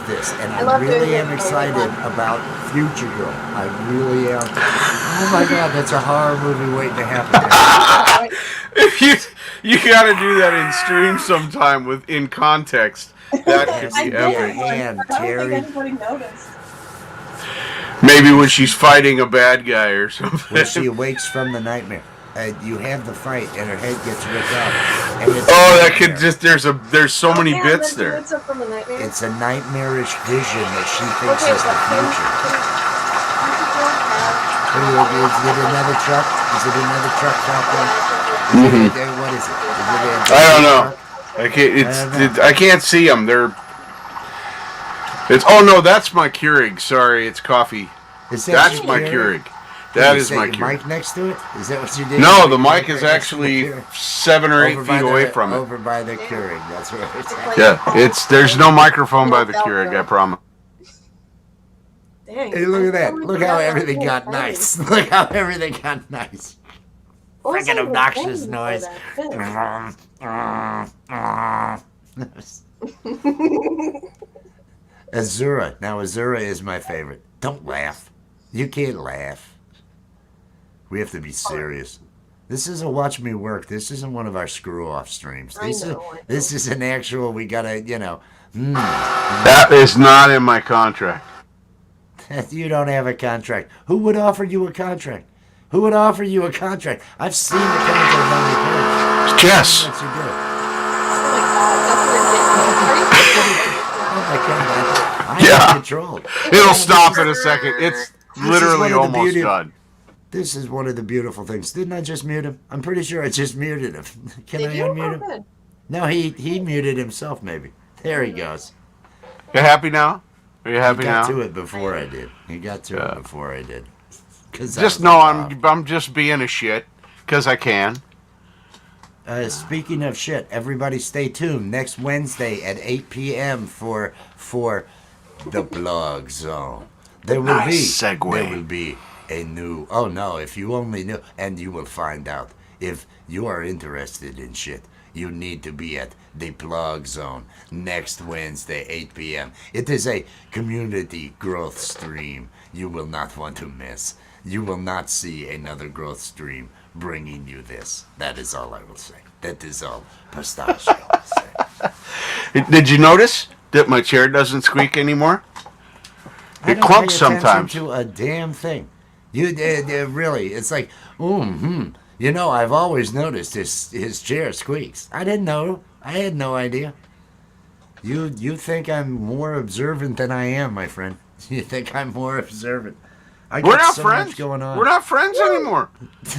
S1: this, and I
S3: love
S1: really
S3: doing
S1: am
S3: it.
S1: excited about Future Girl. I really am. Oh my God, that's a horror movie waiting to happen.
S2: You got to do that in stream sometime in context. That could
S3: I
S2: be
S3: did.
S2: epic.
S1: hand,
S3: I don't
S1: Terry.
S3: think anybody noticed.
S2: Maybe when she's fighting a bad guy or something.
S1: When she awakes from the nightmare, you have the fight, and her head gets ripped off. And it's a
S2: Oh, that could
S1: nightmare.
S2: just there's so many
S3: Yeah,
S2: bits
S3: then she
S2: there.
S3: wakes up from a nightmare.
S1: It's a nightmarish vision that she thinks
S3: Okay,
S1: is the
S3: but
S1: future.
S3: can
S1: Is it another truck? Falcon? What is it?
S2: I don't know. I can't see them. Oh no, that's my Keurig. Sorry, it's coffee. That's my Keurig. That is my
S1: Keurig.
S2: Keurig.
S1: Mic next to it? Is that what you did?
S2: No,
S1: You
S2: the
S1: put
S2: mic
S1: your
S2: is
S1: next to the
S2: actually
S1: Keurig?
S2: 7 or 8
S1: Over by
S2: feet away
S1: the-
S2: from it.
S1: Over by the Keurig. That's where it's at.
S2: Yeah, there's no microphone by the Keurig. I promise.
S3: Dang.
S1: Hey, look at that.
S3: totally
S1: Look
S3: forgot
S1: how
S3: that
S1: everything
S3: was
S1: got
S3: a
S1: nice. Look how everything got nice.
S3: What was
S1: Freaking
S3: I even
S1: obnoxious
S3: saying
S1: noise.
S3: before that?
S1: Azura. Now, Azura is my favorite. Don't laugh. You can't laugh. We have to be serious. This is a watch me work. This isn't one of our screw off streams.
S3: I know.
S1: This is an actual, we gotta,
S2: That is not in my contract.
S1: You don't have a contract. Who would offer you a contract? I've seen the contract on your page.
S2: Jess.
S1: What you do.
S3: Oh my god, that's what
S1: Oh my God. I
S2: Yeah.
S1: have control.
S2: It'll stop in a second. It's literally
S1: one of the
S2: almost
S1: beauty-
S2: done.
S1: This is one of the beautiful things. Didn't I just mute him? I'm pretty sure I just muted him. Can
S3: Did
S1: I
S3: you?
S1: unmute
S3: Oh,
S1: him?
S3: good.
S1: No, he muted himself maybe. There he goes.
S2: You happy now? Are you
S1: He
S2: happy
S1: got
S2: now?
S1: to it before I did.
S2: Just know I'm just being a shit because I can.
S1: Speaking of shit, everybody stay tuned. Next Wednesday at 8 p.m. for the blog zone. There will
S2: Nice segue.
S1: There will be a new. Oh no! If you only knew, and you will find out. If you are interested in shit, you need to be at the blog zone next Wednesday, 8 p.m. It is a community growth stream you will not want to miss. You will not see another growth stream bringing you this. That is all I will say. That is all Pistachio will say.
S2: Did you notice that my chair doesn't squeak anymore?
S1: I
S2: It
S1: don't
S2: clunks
S1: pay attention
S2: sometimes.
S1: to a damn thing. You really, it's like, You know, I've always noticed his chair squeaks. I didn't know. I had no idea. You think I'm more observant than I am, my friend. You think I'm more observant. I
S2: We're
S1: got
S2: not
S1: so
S2: friends.
S1: much going on.
S2: We're not friends anymore.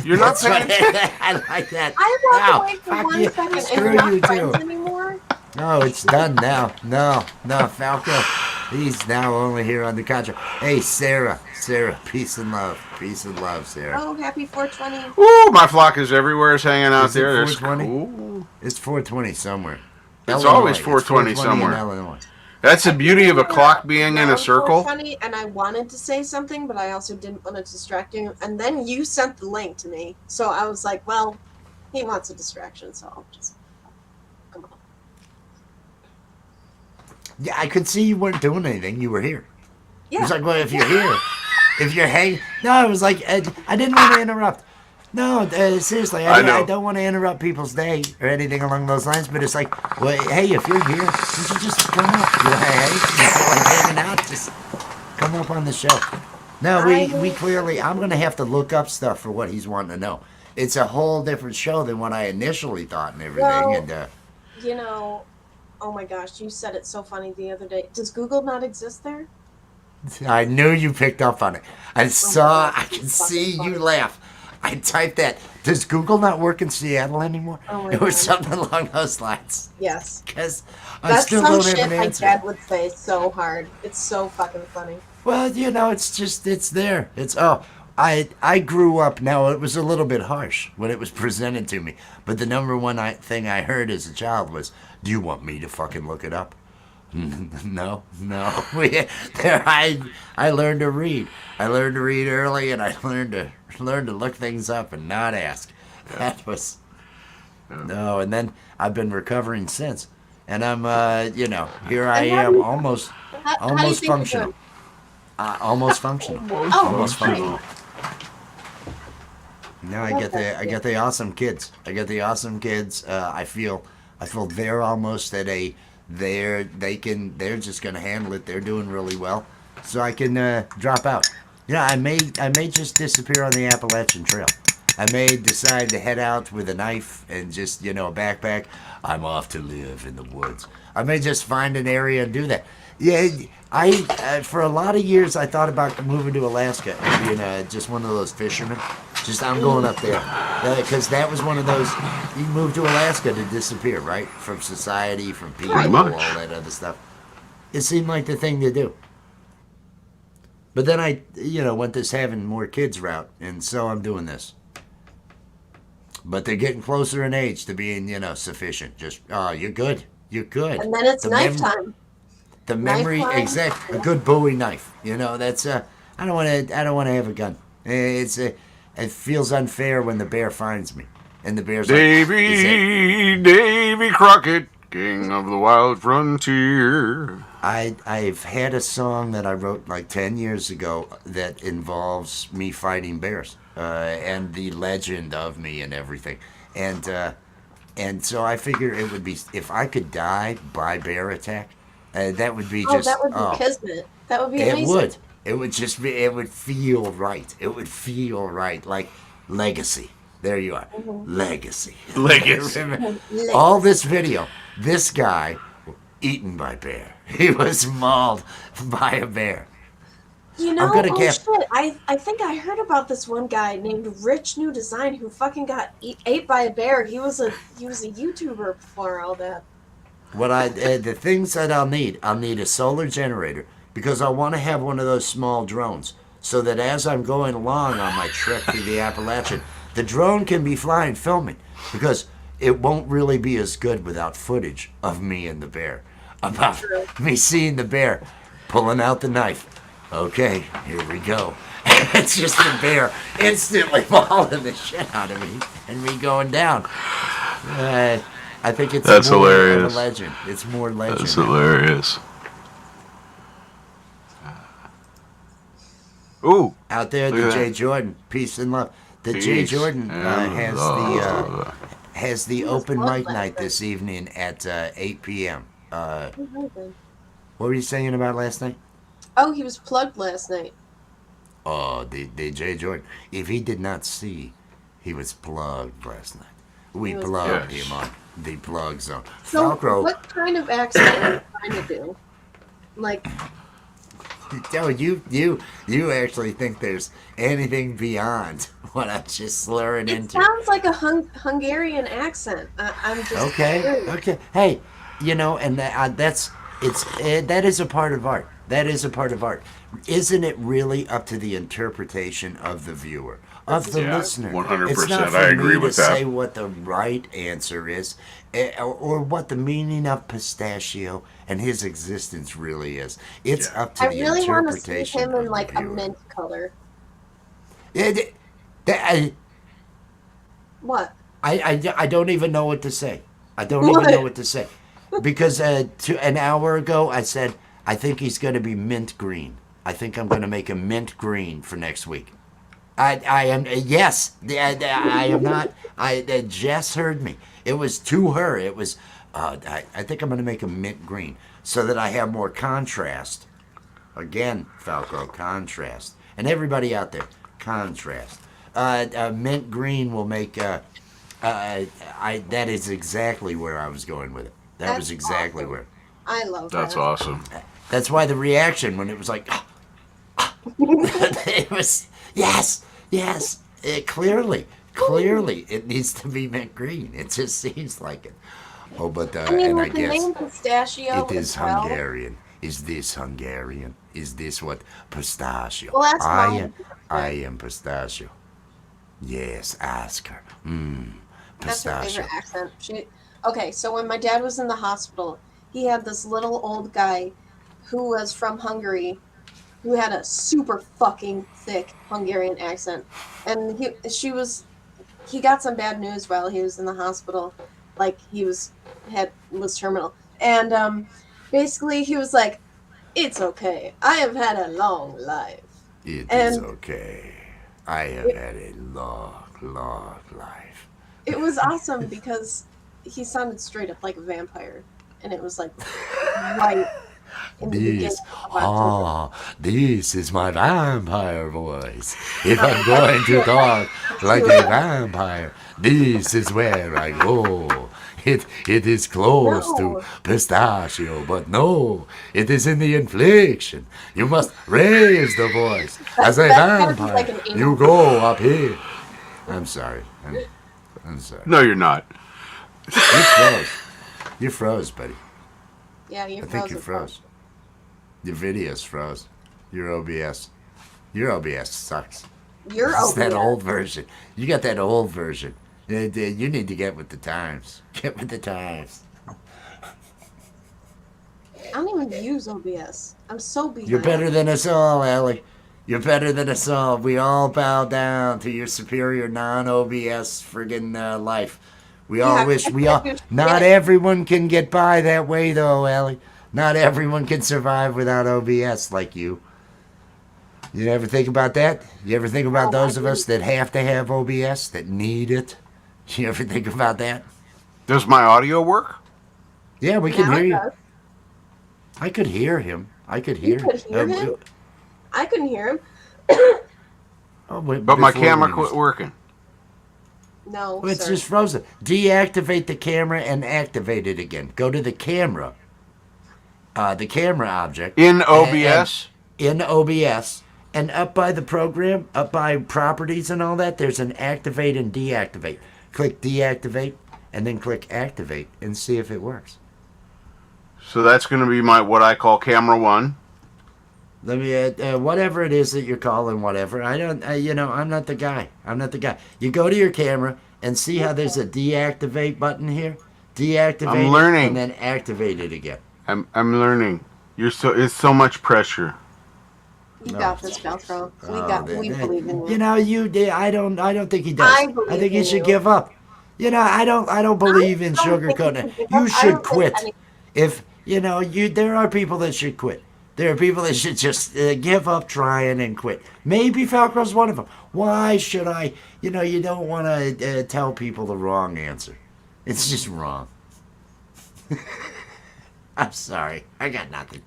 S2: You're not
S1: That's what
S2: paying
S1: I like that.
S3: I walk
S1: Now,
S3: away for
S1: fuck
S3: 1
S1: you.
S3: second and
S1: Screw
S3: you're not
S1: you
S3: friends
S1: too.
S3: anymore.
S1: No, it's done now. No, Falco. He's now only here on the contract. Hey, Sarah, peace and love, Sarah.
S3: Oh, happy 420.
S2: Ooh, my flock is everywhere. Is hanging out
S1: Is it
S2: there. That's
S1: 420?
S2: cool.
S1: It's 420 somewhere.
S2: It's
S1: Illinois.
S2: always 420
S1: in
S2: somewhere.
S1: Illinois.
S2: That's the beauty of a clock being in a circle.
S3: 420, and I wanted to say something, but I also didn't want to distract you. And then you sent the link to me, so I was like, well, he wants a distraction, so I'll just come on.
S1: Yeah, I could see you weren't doing anything. You were here.
S3: Yeah.
S1: It was like, well, if you're here, if you're hanging. No, it was like, I didn't want to interrupt. No, seriously,
S2: I know.
S1: I don't want to interrupt people's day or anything along those lines, but it's like, well, hey, if you're here, you should just come up. Hey, you feel like hanging out, just come up on the show. No, we clearly, I'm going to have to look up stuff for what he's wanting to know. It's a whole different show than what I initially thought and everything.
S3: Well,
S1: And
S3: you know, oh my gosh, you said it so funny the other day. Does Google not exist there?
S1: I knew you picked up on it. I
S3: God,
S1: I could
S3: it's
S1: see
S3: fucking
S1: you
S3: funny.
S1: laugh. I typed that. Does Google not work in Seattle anymore?
S3: Oh my
S1: It was
S3: God.
S1: something along those lines.
S3: Yes.
S1: Because I
S3: That's
S1: still
S3: some
S1: don't
S3: shit
S1: have an
S3: my
S1: answer.
S3: dad would say so hard. It's so fucking funny.
S1: Well, you know, it's just, it's there. It's, I grew up, now it was a little bit harsh when it was presented to me, but the number one thing I heard as a child was, do you want me to fucking look it up? No. I learned to read. I learned to read early, and I learned to look things up and not ask. That was no. And then I've been recovering since, and I'm here I
S3: And how
S1: am
S3: do you-
S1: almost
S3: How do you
S1: almost
S3: think you're
S1: functional.
S3: doing?
S1: Almost functional.
S3: Oh,
S1: Almost
S3: great.
S1: functional. Now I get the awesome kids. I feel they're almost at a they're just gonna handle it. They're doing really well, so I can drop out. I may just disappear on the Appalachian Trail. I may decide to head out with a knife and just a backpack. I'm off to live in the woods. I may just find an area and do that. Yeah, for a lot of years I thought about moving to Alaska and being just one of those fishermen. Just I'm going up there because that was one of those. You move to Alaska to disappear, right, from society, from people,
S2: Pretty
S1: all
S2: much.
S1: that other stuff. It seemed like the thing to do. But then I, went this having more kids route, and so I'm doing this. But they're getting closer in age to being, sufficient. Just, you're good. You're good.
S3: And then it's
S1: The
S3: nighttime.
S1: The memory,
S3: Knife line?
S1: exact. A good Bowie knife. That's. I don't want to. I don't want to have a gun. It feels unfair when the bear finds me, and the bear's like,
S2: Davy Crockett, king of the wild frontier.
S1: I've had a song that I wrote like 10 years ago that involves me fighting bears and the legend of me and everything. And so I figure it would be, if I could die by bear attack, that would be just...
S3: that would be kismet. That would be amazing.
S1: It would. It would just be, it would feel right. It would feel right. Like legacy. There you are.
S3: Mm-hmm.
S1: Legacy.
S2: Legacy.
S1: All this video, this guy eaten by bear. He was mauled by a bear.
S3: You know,
S1: I'm gonna
S3: oh
S1: get-
S3: shit, I think I heard about this one guy named Rich New Design who fucking got ate by a bear. He was a YouTuber before all that.
S1: The things that I'll need a solar generator because I want to have one of those small drones so that as I'm going along on my trek through the Appalachian, the drone can be flying filming because it won't really be as good without footage of me and the bear. About me seeing the bear pulling out the knife. Okay, here we go. It's just the bear instantly mauling the shit out of me and me going down. I think it's
S2: That's
S1: more
S2: hilarious.
S1: of a legend. It's more legend.
S2: That's hilarious. Ooh.
S1: Out there,
S2: Look
S1: the
S2: at
S1: Jay
S2: that.
S1: Jordan, peace and love. The Jay
S2: Peace
S1: Jordan
S2: and love.
S1: has the
S3: He was
S1: open
S3: plugged
S1: mic
S3: last
S1: night
S3: night.
S1: this evening at 8 p.m.
S3: Oh, really?
S1: What were you saying about last night?
S3: Oh, he was plugged last night.
S1: Oh, the Jay Jordan. If he did not see, he was plugged last night. We
S3: He was
S1: plugged
S2: Yes.
S1: him on the plug zone.
S3: So,
S1: Falcro,
S3: what kind of accent are you trying to do? Like,
S1: oh, you actually think there's anything beyond what I'm just slurring
S3: it
S1: into?
S3: sounds like a Hungarian accent. I'm just
S1: Okay,
S3: curious.
S1: okay. Hey, and that is a part of art. That is a part of art. Isn't it really up to the interpretation of the viewer,
S3: This
S1: of
S3: is
S1: the
S2: Yeah,
S1: listener?
S2: 100%.
S1: It's not for
S2: I agree
S1: me to
S2: with that.
S1: say what the right answer is, or what the meaning of pistachio and his existence really is. It's
S2: Yeah.
S1: up to
S3: I
S1: the
S3: really want to see
S1: interpretation
S3: him
S1: of
S3: in
S1: the
S3: like a
S1: viewer.
S3: mint color.
S1: It, that,
S3: What?
S1: I don't even know what to say. I don't even know what to say. Because an hour ago I said, I think he's going to be mint green. I think I'm going to make him mint green for next week. I am, yes, I am not, Jess heard me. It was to her. It was, I think I'm going to make him mint green so that I have more contrast. Again, Falco, contrast. And everybody out there, contrast. Mint green will make, that is exactly where I was going with it. That
S3: That's
S1: was exactly
S3: awesome.
S1: where.
S3: I love
S2: That's
S3: that.
S2: awesome.
S1: That's why the reaction when it was like, it was yes, yes. Clearly, it needs to be mint green. It just seems like it. Oh, but
S3: I mean,
S1: and I
S3: with the
S1: guess
S3: name pistachio
S1: it is
S3: as well.
S1: Hungarian. Is this Hungarian? Is this what pistachio?
S3: Well, that's
S1: I
S3: mine.
S1: am pistachio. Yes, ask her.
S3: That's her
S1: Pistachio.
S3: favorite accent. Okay, so when my dad was in the hospital, he had this little old guy who was from Hungary who had a super fucking thick Hungarian accent. And he got some bad news while he was in the hospital. Like he was terminal. And basically he was like, "It's okay. I have had a long life."
S1: It
S3: And
S1: is okay. I have had a long, long life.
S3: it was awesome because he sounded straight up like a vampire. And it was like right in the beginning
S1: This,
S3: of October.
S1: this is my vampire voice. If I'm going to talk like a vampire, this is where I go. It is close
S3: No.
S1: to pistachio, but no, it is in the inflection. You must raise the voice. As a
S3: That's gotta be
S1: vampire,
S3: like an anal.
S1: you go up here. I'm sorry. I'm sorry.
S2: No, you're not.
S1: You froze. You froze, buddy.
S3: Yeah, you
S1: I
S3: froze.
S1: think you
S3: as
S1: froze. Your video's froze. Your OBS. Your OBS sucks.
S3: well. You're
S1: It's that
S3: over
S1: old version. You got that old version. You need to get with the times. Get with the times.
S3: I don't even use OBS. I'm so behind.
S1: You're better than us all, Allie. You're better than us all. We all bow down to your superior non-OBS friggin' life. We all
S3: Yeah,
S1: wish
S3: I
S1: we all.
S3: do
S1: Not
S3: shit.
S1: everyone can get by that way, though, Allie. Not everyone can survive without OBS like you. You ever think about that? You ever think about
S3: Oh,
S1: those
S3: I
S1: of us that have to have OBS, that need it? You ever think about that?
S2: Does my audio work?
S1: Yeah, we can
S3: Now
S1: hear
S3: it
S1: you.
S3: does.
S1: I could hear him. I could
S3: You
S1: hear
S3: could hear
S1: him.
S3: him? I couldn't hear him.
S2: But my
S1: before
S2: camera
S1: we was-
S2: quit working.
S3: No,
S1: Well, it's
S3: sir.
S1: just frozen. Deactivate the camera and activate it again. Go to the camera object.
S2: In OBS?
S1: In OBS. And up by the program, up by properties and all that, there's an activate and deactivate. Click deactivate and then click activate and see if it works.
S2: So that's going to be my what I call camera one.
S1: Let me, whatever it is that you're calling, whatever. I don't, I'm not the guy. I'm not the guy. You go to your camera and see how there's a deactivate button here. Deactivate
S2: I'm
S1: it
S2: learning.
S1: and then activate it again.
S2: I'm learning. It's so much pressure.
S3: You
S1: No.
S3: got this, Velcro. We believe in you.
S1: You know, I don't think he does.
S3: I believe
S1: think he
S3: in
S1: should
S3: you.
S1: give up. I don't believe in
S3: don't think
S1: sugarcoating
S3: he
S1: it.
S3: should give
S1: You
S3: up. I
S1: should
S3: don't think
S1: quit.
S3: any-
S1: If there are people that should quit. There are people that should just give up trying and quit. Maybe Falcro's one of them. Why should I? You know, you don't want to tell people the wrong answer. It's just wrong. I'm sorry. I got nothing.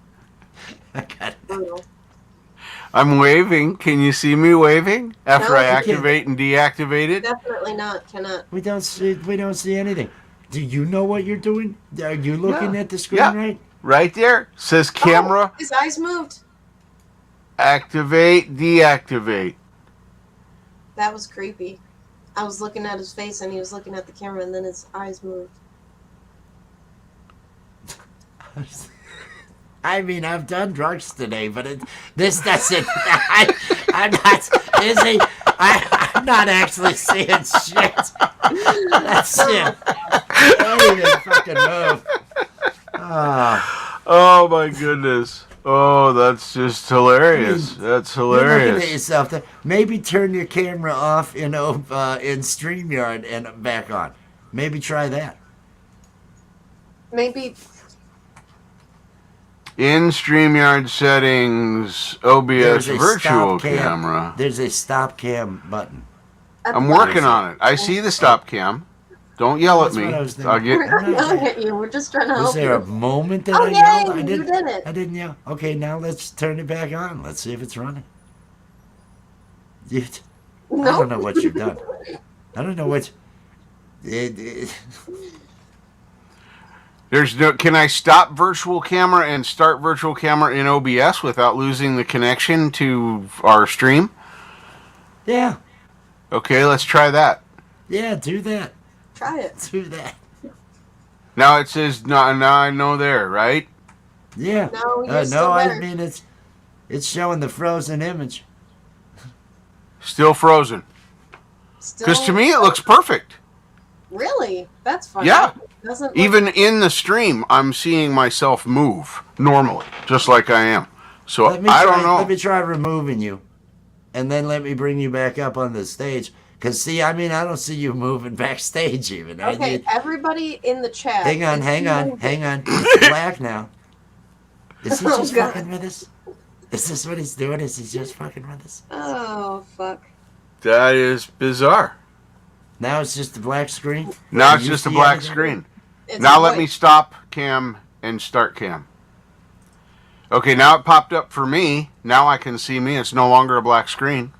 S2: I'm waving. Can you see me waving after
S3: No,
S2: I
S3: you
S2: activate and deactivate it?
S3: Definitely not. Cannot.
S1: We don't see anything. Do you know what you're doing? Are you looking
S2: Yeah.
S1: at the screen
S2: Yeah.
S1: right?
S2: Right there. Says camera.
S3: Oh, his eyes moved.
S2: Activate, deactivate.
S3: That was creepy. I was looking at his face and he was looking at the camera and then his eyes moved.
S1: I mean, I've done drugs today, but this doesn't. I'm not. I'm not actually seeing shit. That's it. I didn't even fucking move.
S2: Oh my goodness. Oh, that's just hilarious. That's
S1: You're looking at
S2: hilarious.
S1: yourself there. Maybe turn your camera off in StreamYard and back on. Maybe try that.
S3: Maybe.
S2: In StreamYard settings, OBS
S1: There's a
S2: virtual
S1: stop cam.
S2: camera.
S1: There's a stop cam button.
S2: I'm working on it. I see the stop cam. Don't yell at
S1: That's
S2: me.
S1: what I was thinking.
S2: I'll get.
S3: We're not yelling at you. We're just trying to
S1: Was
S3: help
S1: there a
S3: you.
S1: moment that
S3: Oh,
S1: I
S3: yay,
S1: yelled? I
S3: you
S1: didn't.
S3: did it.
S1: I didn't yell. Okay, now let's turn it back on. Let's see if it's running. I don't know what you've done. I don't know what.
S2: There's no. Can I stop virtual camera and start virtual camera in OBS without losing the connection to our stream?
S1: Yeah,
S2: Okay, let's try that.
S1: yeah, do that.
S3: Try it.
S1: Do that.
S2: Now it says no. Now I know there, right?
S1: Yeah.
S3: No, you're
S1: No,
S3: still
S1: I
S3: better.
S1: mean it's showing the frozen image.
S2: Still frozen. Because to me it looks perfect.
S3: Really? That's funny.
S2: Yeah.
S3: Doesn't look-
S2: Even in the stream, I'm seeing myself move normally, just like I am. So I don't know.
S1: Let me try removing you, and then let me bring you back up on the stage. Cause see, I mean, I don't see you moving backstage even.
S3: Okay, everybody in the chat.
S1: Hang on. It's black now. Is he
S3: Oh,
S1: just
S3: God.
S1: fucking with us? Is this what he's doing? Is he just fucking with us?
S3: Oh fuck.
S2: That is bizarre.
S1: Now it's just a black screen.
S2: Now
S1: Do
S2: it's
S1: you
S2: just a
S1: see
S2: black
S1: anything?
S2: screen.
S3: It's
S2: Now let
S3: white.
S2: me stop cam and start cam. Okay, now it popped up for me. Now I can see me. It's no longer a black screen.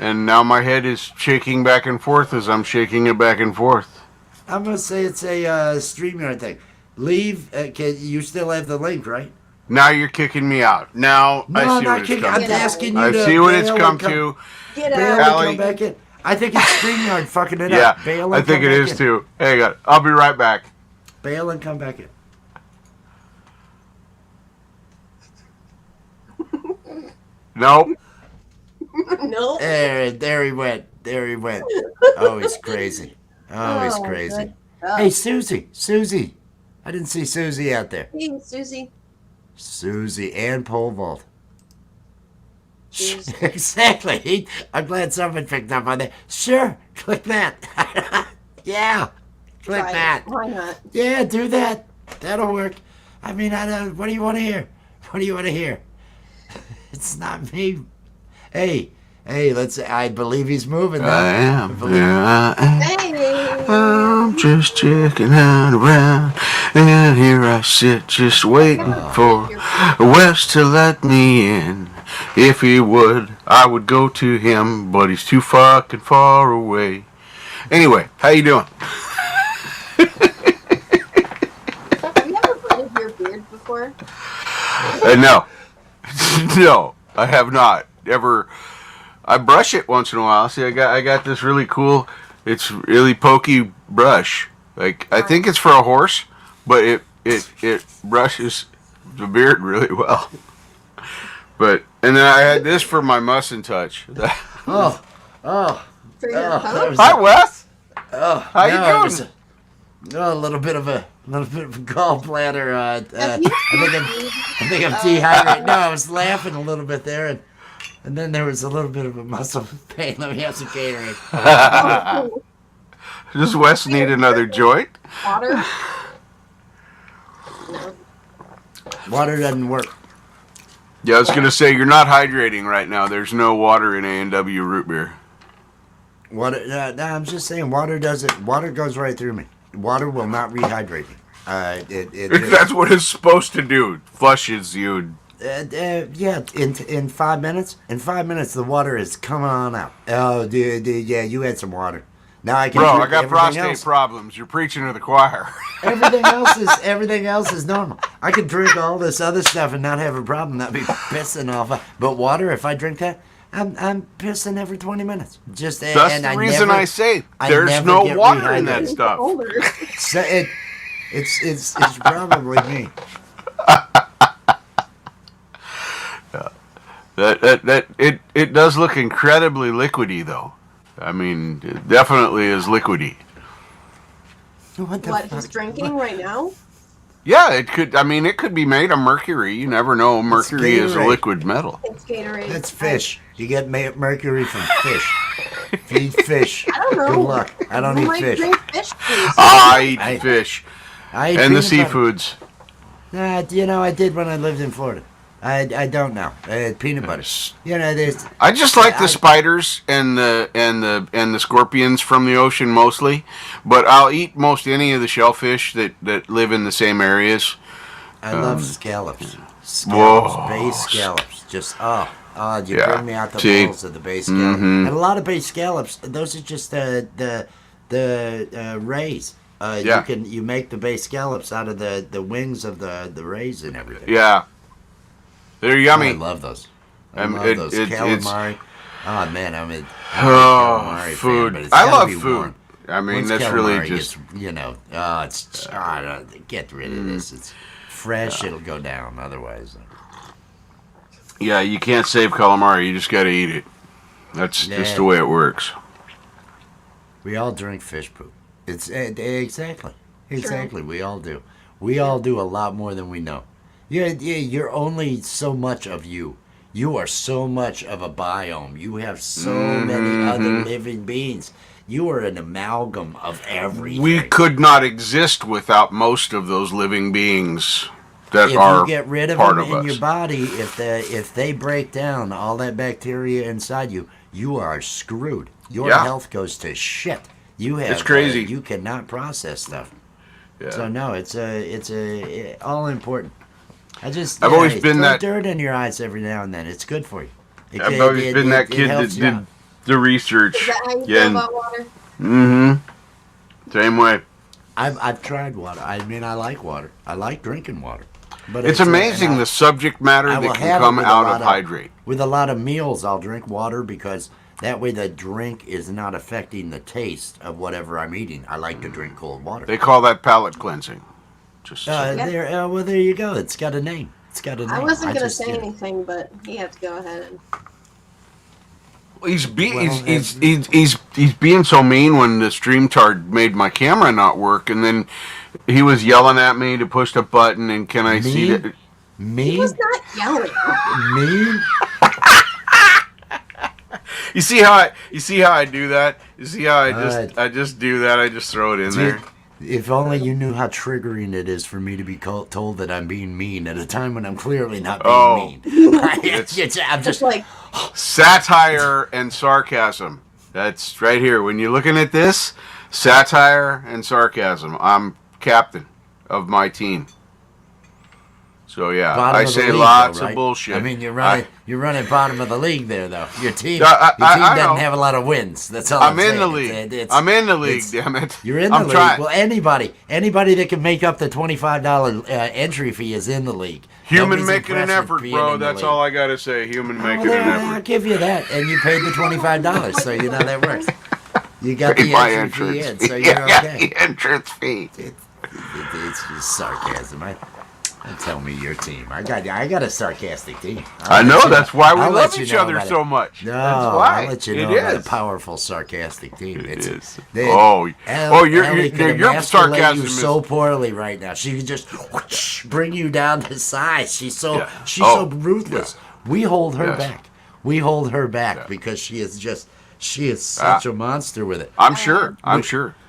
S2: And now my head is shaking back and forth as I'm shaking it back and forth.
S1: I'm gonna say it's a StreamYard thing. Leave. You still have the link, right?
S2: Now you're kicking me out. Now
S1: No,
S2: I
S1: I'm
S2: see
S1: not
S2: what it's
S1: kicking.
S2: come
S1: I'm
S3: Get
S2: to.
S3: out.
S1: asking you
S2: I
S1: to
S2: see what it's
S1: bail
S2: come
S1: and come,
S2: to.
S3: Get
S1: Bail
S3: out.
S1: and
S2: Allie.
S1: come back in. I think it's StreamYard fucking it
S2: Yeah,
S1: up. Bail
S2: I
S1: and
S2: think
S1: come
S2: it
S1: back
S2: is
S1: in.
S2: too. Hang on. I'll be right back.
S1: Bail and come back in.
S2: Nope.
S3: No.
S1: There he went. There he went. Oh, he's crazy. Oh, he's
S3: Oh,
S1: crazy.
S3: good God.
S1: Hey, Susie. I didn't see Susie out there.
S3: Hey, Susie.
S1: Susie and Pole vault.
S3: Susie.
S1: Exactly. I'm glad someone picked up on that. Sure. Click that. Yeah. Click
S3: Try it.
S1: that.
S3: Why not?
S1: Yeah, do that. That'll work. I mean, I don't. What do you want to hear? What do you want to hear? It's not me. Hey, let's. I believe he's moving now.
S2: I am.
S1: believe-
S2: Yeah, I am.
S3: Hey.
S2: I'm just checking out around, and here I sit just waiting for Wes to let me in. If he would, I would go to him, but he's too fucking far away. Anyway, how you doing?
S3: Have you ever braided your beard before?
S2: No. No, I have not. Ever. I brush it once in a while. See, I got this really cool, it's really pokey brush. Like, I think it's for a horse, but it brushes the beard really well. But, and then I had this for my Muss and Touch.
S1: Oh.
S3: For your
S1: that
S3: coat?
S1: was
S2: Hi, Wes.
S1: Oh,
S2: How you
S1: no,
S2: doing?
S1: it was a little bit of a gallbladder.
S3: Have you
S1: I think I'm dehydrated. No, I was laughing a little bit there, and then there was a little bit of a muscle pain. Let me have some Gatorade.
S3: Oh,
S2: Does Wes need another joint?
S3: water? No.
S1: Water doesn't work.
S2: Yeah, I was gonna say you're not hydrating right now. There's no water in A&W root beer.
S1: Water. No, I'm just saying water doesn't. Water goes right through me. Water will not rehydrate me.
S2: That's what it's supposed to do. Flushes you.
S1: Yeah, in 5 minutes. In 5 minutes, the water is coming on out. Oh, dude, yeah, you had some water. Now I can.
S2: Bro,
S1: drink
S2: I got
S1: everything
S2: prostate
S1: else.
S2: problems. You're preaching to the choir.
S1: Everything else is normal. I could drink all this other stuff and not have a problem, not be pissing off. But water, if I drink that, I'm pissing every 20 minutes. Just
S2: That's
S1: and
S2: the reason I say
S1: I
S2: there's
S1: never
S2: no
S1: get
S2: water in that
S1: rehydrated.
S2: stuff.
S3: Older.
S1: So it's probably me.
S2: It does look incredibly liquidy though. I mean, it definitely is liquidy.
S1: What
S3: He's drinking right now?
S2: Yeah, it could. I mean, it could be made of mercury. You never know. Mercury is a
S1: Gatorade.
S2: liquid metal.
S3: It's Gatorade.
S1: That's fish. You get mercury from fish. Feed fish.
S3: I don't know.
S1: Good luck. I don't
S3: You
S1: eat
S3: might
S1: fish.
S3: drink fish juice.
S2: I
S1: I-
S2: eat fish
S1: I eat
S2: and the
S1: peanut butter.
S2: seafoods.
S1: I did when I lived in Florida. I don't now. Peanut butter. There's.
S2: I just like
S1: I-
S2: the spiders and the scorpions from the ocean mostly, but I'll eat most any of the shellfish that live in the same areas.
S1: I love scallops.
S2: Whoa.
S1: Bay scallops. Just you
S2: Yeah.
S1: bring me out the
S2: See?
S1: balls of the bay scallop. And a lot of bay scallops. Those are just the rays.
S2: Yeah.
S1: You make the bay scallops out of the wings of the rays and everything.
S2: Yeah, they're yummy.
S1: I love those. I
S2: Um,
S1: love
S2: it-
S1: those
S2: it- it's-
S1: calamari. Oh man, I'm a
S2: Oh,
S1: calamari fan,
S2: food.
S1: but it's
S2: I
S1: gotta
S2: love
S1: be
S2: food.
S1: warm.
S2: I mean,
S1: Once
S2: that's really
S1: calamari
S2: just.
S1: get rid of this. It's fresh. It'll go down. Otherwise,
S2: Yeah, you can't save calamari. You just got to eat it. That's just
S1: Yeah.
S2: the way it works.
S1: we all drink fish poop. It's exactly. We all do. We all do a lot more than we know. You're only so much of you. You are so much of a biome. You have so many other living beings. You are an amalgam of everything.
S2: We could not exist without most of those living beings that
S1: If
S2: are
S1: you get rid of
S2: part
S1: them
S2: of
S1: in
S2: us.
S1: your body, if they break down all that bacteria inside you, you are screwed. Your
S2: Yeah.
S1: health goes to shit. You have
S2: It's crazy.
S1: you cannot process stuff.
S2: Yeah.
S1: So no, it's all important.
S2: I've always been
S1: throw
S2: that-
S1: dirt in your eyes every now and then. It's good for you.
S2: I've always been that kid that
S1: helps you
S2: did
S1: out.
S2: the research.
S3: Is that how you
S2: Yeah,
S3: feel
S2: and-
S3: about water?
S2: Same way.
S1: I've tried water. I mean, I like water. I like drinking water. But
S2: It's amazing the subject matter
S1: I will
S2: that can
S1: have it
S2: come
S1: with a
S2: out
S1: lot
S2: of
S1: of-
S2: hydrate.
S1: With a lot of meals, I'll drink water because that way the drink is not affecting the taste of whatever I'm eating. I like to drink cold water.
S2: They call that palate cleansing. Just
S3: Yeah.
S1: There you go. It's got a name. It's got a name.
S3: I wasn't going to
S1: just
S3: say
S1: did it.
S3: anything, but he had to go ahead and.
S2: he's
S1: Well,
S2: he's being so mean when the StreamTard made my camera not work, and then he was yelling at me to push the button. And can I see
S1: Mean?
S2: that?
S3: He
S1: Me?
S3: was not yelling.
S1: Me?
S2: You see how I do that? You see how
S1: Alright.
S2: I just do that? I just throw it in there.
S1: If only you knew how triggering it is for me to be told that I'm being mean at a time when I'm clearly not being
S2: Oh.
S1: mean. I'm
S3: Just
S1: just
S3: like,
S2: Satire and sarcasm. That's right here. When you're looking at this, satire and sarcasm. I'm captain of my team. So yeah,
S1: bottom
S2: I
S1: of the
S2: say
S1: league,
S2: lots
S1: though, right?
S2: of bullshit.
S1: I mean, you're running bottom of the league there, though. Your team,
S2: I
S1: doesn't
S2: know.
S1: have a lot of wins. That's all
S2: I'm
S1: I'm
S2: in the
S1: saying.
S2: league. I'm in the league. Damn it!
S1: You're in the
S2: I'm
S1: league.
S2: trying.
S1: Well, anybody that can make up the $25 entry fee is in the league.
S2: Human
S1: Nobody's
S2: making an
S1: impressed with
S2: effort,
S1: being
S2: bro.
S1: in the
S2: That's
S1: league.
S2: all I gotta say. Human
S1: Well,
S2: making an
S1: I'll
S2: effort.
S1: give you that, and you paid the $25, so you know that works. You got
S2: Pay
S1: the
S2: my
S1: entry fee in,
S2: entrance.
S1: so you're
S2: Yeah,
S1: okay.
S2: the entrance fee.
S1: It's just sarcasm. Tell me your team. I got a sarcastic team.
S2: I
S1: I'll
S2: know.
S1: let you
S2: That's why we
S1: I'll
S2: love
S1: let you
S2: each
S1: know
S2: other
S1: about it.
S2: so much.
S1: No,
S2: That's why.
S1: I'll let you know
S2: It
S1: about a
S2: is.
S1: powerful sarcastic team.
S2: It is.
S1: They-
S2: Oh, your
S1: Ellie could
S2: sarcasm
S1: emasculate you
S2: is
S1: so poorly right now. She could just whoosh, bring you down to size. She's so
S2: Yeah.
S1: so ruthless. We hold her
S2: Yes.
S1: back. We hold her back
S2: Yeah.
S1: because she is just She is such a monster with it.
S2: I'm sure.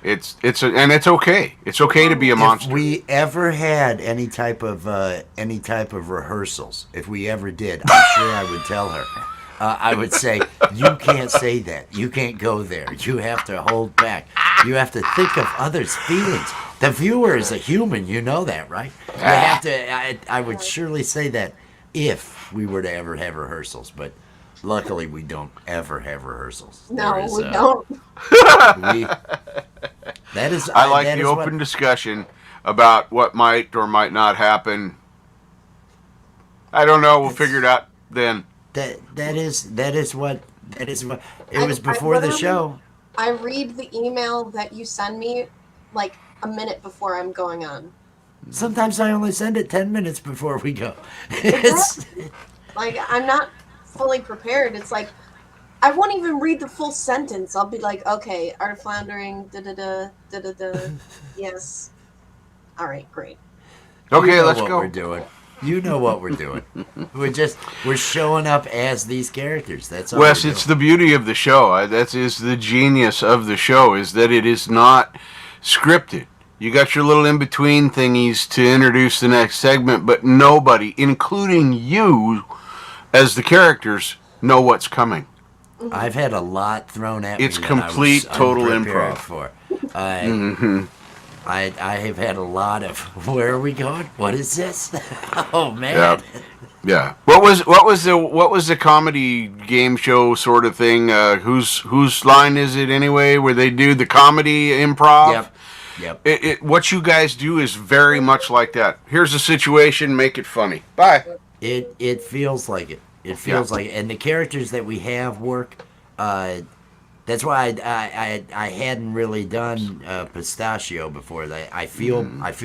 S2: It's okay. It's okay to be a monster.
S1: If we ever had any type of rehearsals, if we ever did, I'm sure I would tell her. I would say, you can't say that. You can't go there. You have to hold back. You have to think of others' feelings. The viewer is a human. You know that, right? You have to. I would surely say that if we were to ever have rehearsals, but luckily we don't ever have rehearsals.
S3: No, we don't.
S1: That is.
S2: I like the open discussion about what might or might not happen. I don't know. We'll figure it out then.
S1: That is what it was before the show.
S3: I read the email that you send me like a minute before I'm going on.
S1: Sometimes I only send it 10 minutes before we go. It's
S3: like I'm not fully prepared. It's like I won't even read the full sentence. I'll be like, okay, art of floundering, da da da da da da. Yes. All right, great.
S2: Okay, let's
S1: what
S2: go.
S1: We're doing. You know what we're doing. We're showing up as these characters. That's all.
S2: Wes, it's the beauty of the show. That is the genius of the show, is that it is not scripted. You got your little in-between thingies to introduce the next segment, but nobody, including you as the characters, know what's coming.
S1: I've had a lot thrown at me.
S2: It's complete, total improv.
S1: For. I have had a lot of. Where are we going? What is this? Oh man.
S2: Yeah. What was the comedy game show sort of thing? Whose line is it anyway? Where they do the comedy improv?
S1: Yep.
S2: What you guys do is very much like that. Here's a situation, make it funny. Bye.
S1: It feels like it. It feels like it. And the characters that we have work. That's why I hadn't really done Pistachio before. I feel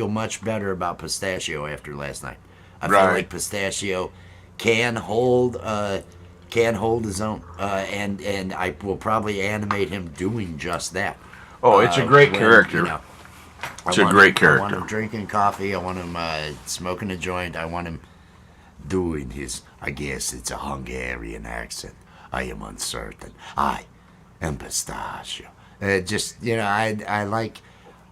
S1: much better about Pistachio after last night. I feel like Pistachio can hold his own, and I will probably animate him doing just that.
S2: Oh, it's a great character. It's a great character.
S1: I want him drinking coffee. I want him smoking a joint. I want him doing his. I guess it's a Hungarian accent. I am uncertain. And Pistachio. I like.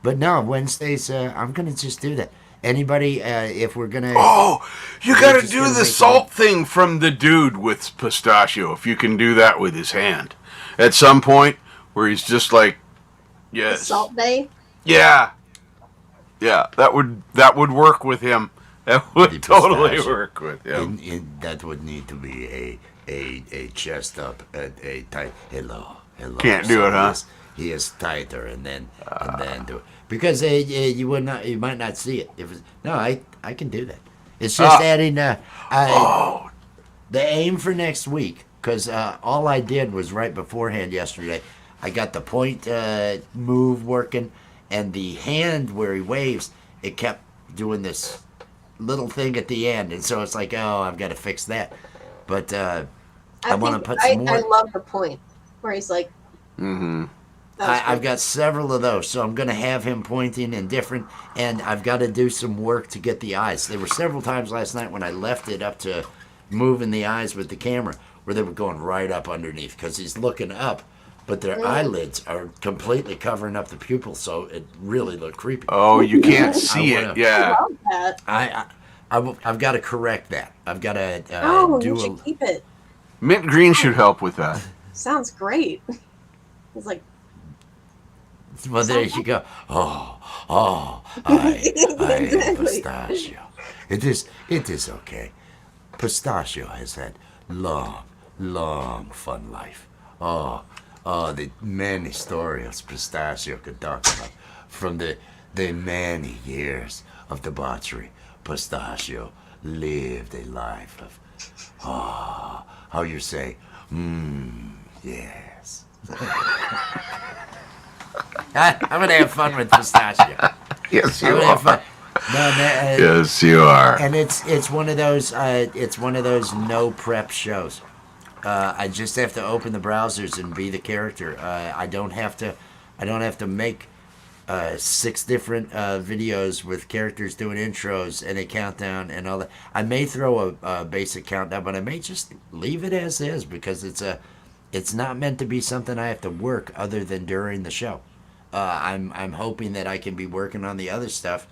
S1: But no, Wednesdays, I'm going to just do that. Anybody, if we're going to.
S2: Oh, you got to do the salt thing from the dude with Pistachio, if you can do that with his hand. At some point, where he's just like, yes.
S3: The salt day?
S2: Yeah. Yeah, that would work with him. That would totally work with him.
S1: That would need to be a chest up, a tight, hello.
S2: Can't do it, huh?
S1: He is tighter, and then do it because you might not see it. I can do that. It's just adding the aim for next week, because all I did was right beforehand yesterday. I got the point move working, and the hand where he waves, it kept doing this little thing at the end, and so it's like, oh, I've got to fix that. But I want to put some more.
S3: I love the point where he's like,
S1: I've got several of those, so I'm going to have him pointing in different, and I've got to do some work to get the eyes. There were several times last night when I left it up to moving the eyes with the camera where they were going right up underneath because he's looking up, but their eyelids are completely covering up the pupil, so it really looked creepy.
S2: Oh, you can't see it. Yeah.
S3: I love that.
S1: I've got to correct that. I've got to
S3: you should keep it.
S2: Mint green should help with that.
S3: Sounds great. It's like.
S1: Well, there you go. I am Pistachio. It is okay. Pistachio has had long, fun life. The many stories Pistachio could talk about from the many years of debauchery. Pistachio lived a life of, how you say, yes. I'm going to have fun with Pistachio.
S2: Yes, you
S1: I'm gonna
S2: are.
S1: have fun. No,
S2: Yes, you are.
S1: And it's one of those no prep shows. I just have to open the browsers and be the character. I don't have to make 6 different videos with characters doing intros and a countdown and all that. I may throw a basic countdown, but I may just leave it as is because it's it's not meant to be something I have to work other than during the show. I'm hoping that I can be working on the other stuff,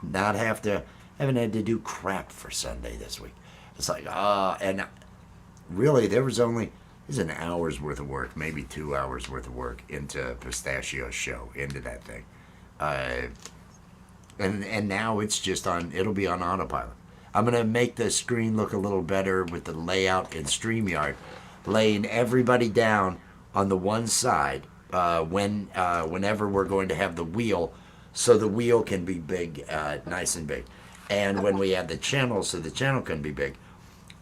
S1: not haven't had to do crap for Sunday this week. It's like and really there's an hour's worth of work, maybe 2 hours worth of work into Pistachio's show, into that thing. And now it's just it'll be on autopilot. I'm going to make the screen look a little better with the layout in StreamYard, laying everybody down on the one side whenever we're going to have the wheel, so the wheel can be big, nice and big. And when we have the channel, so the channel can be big.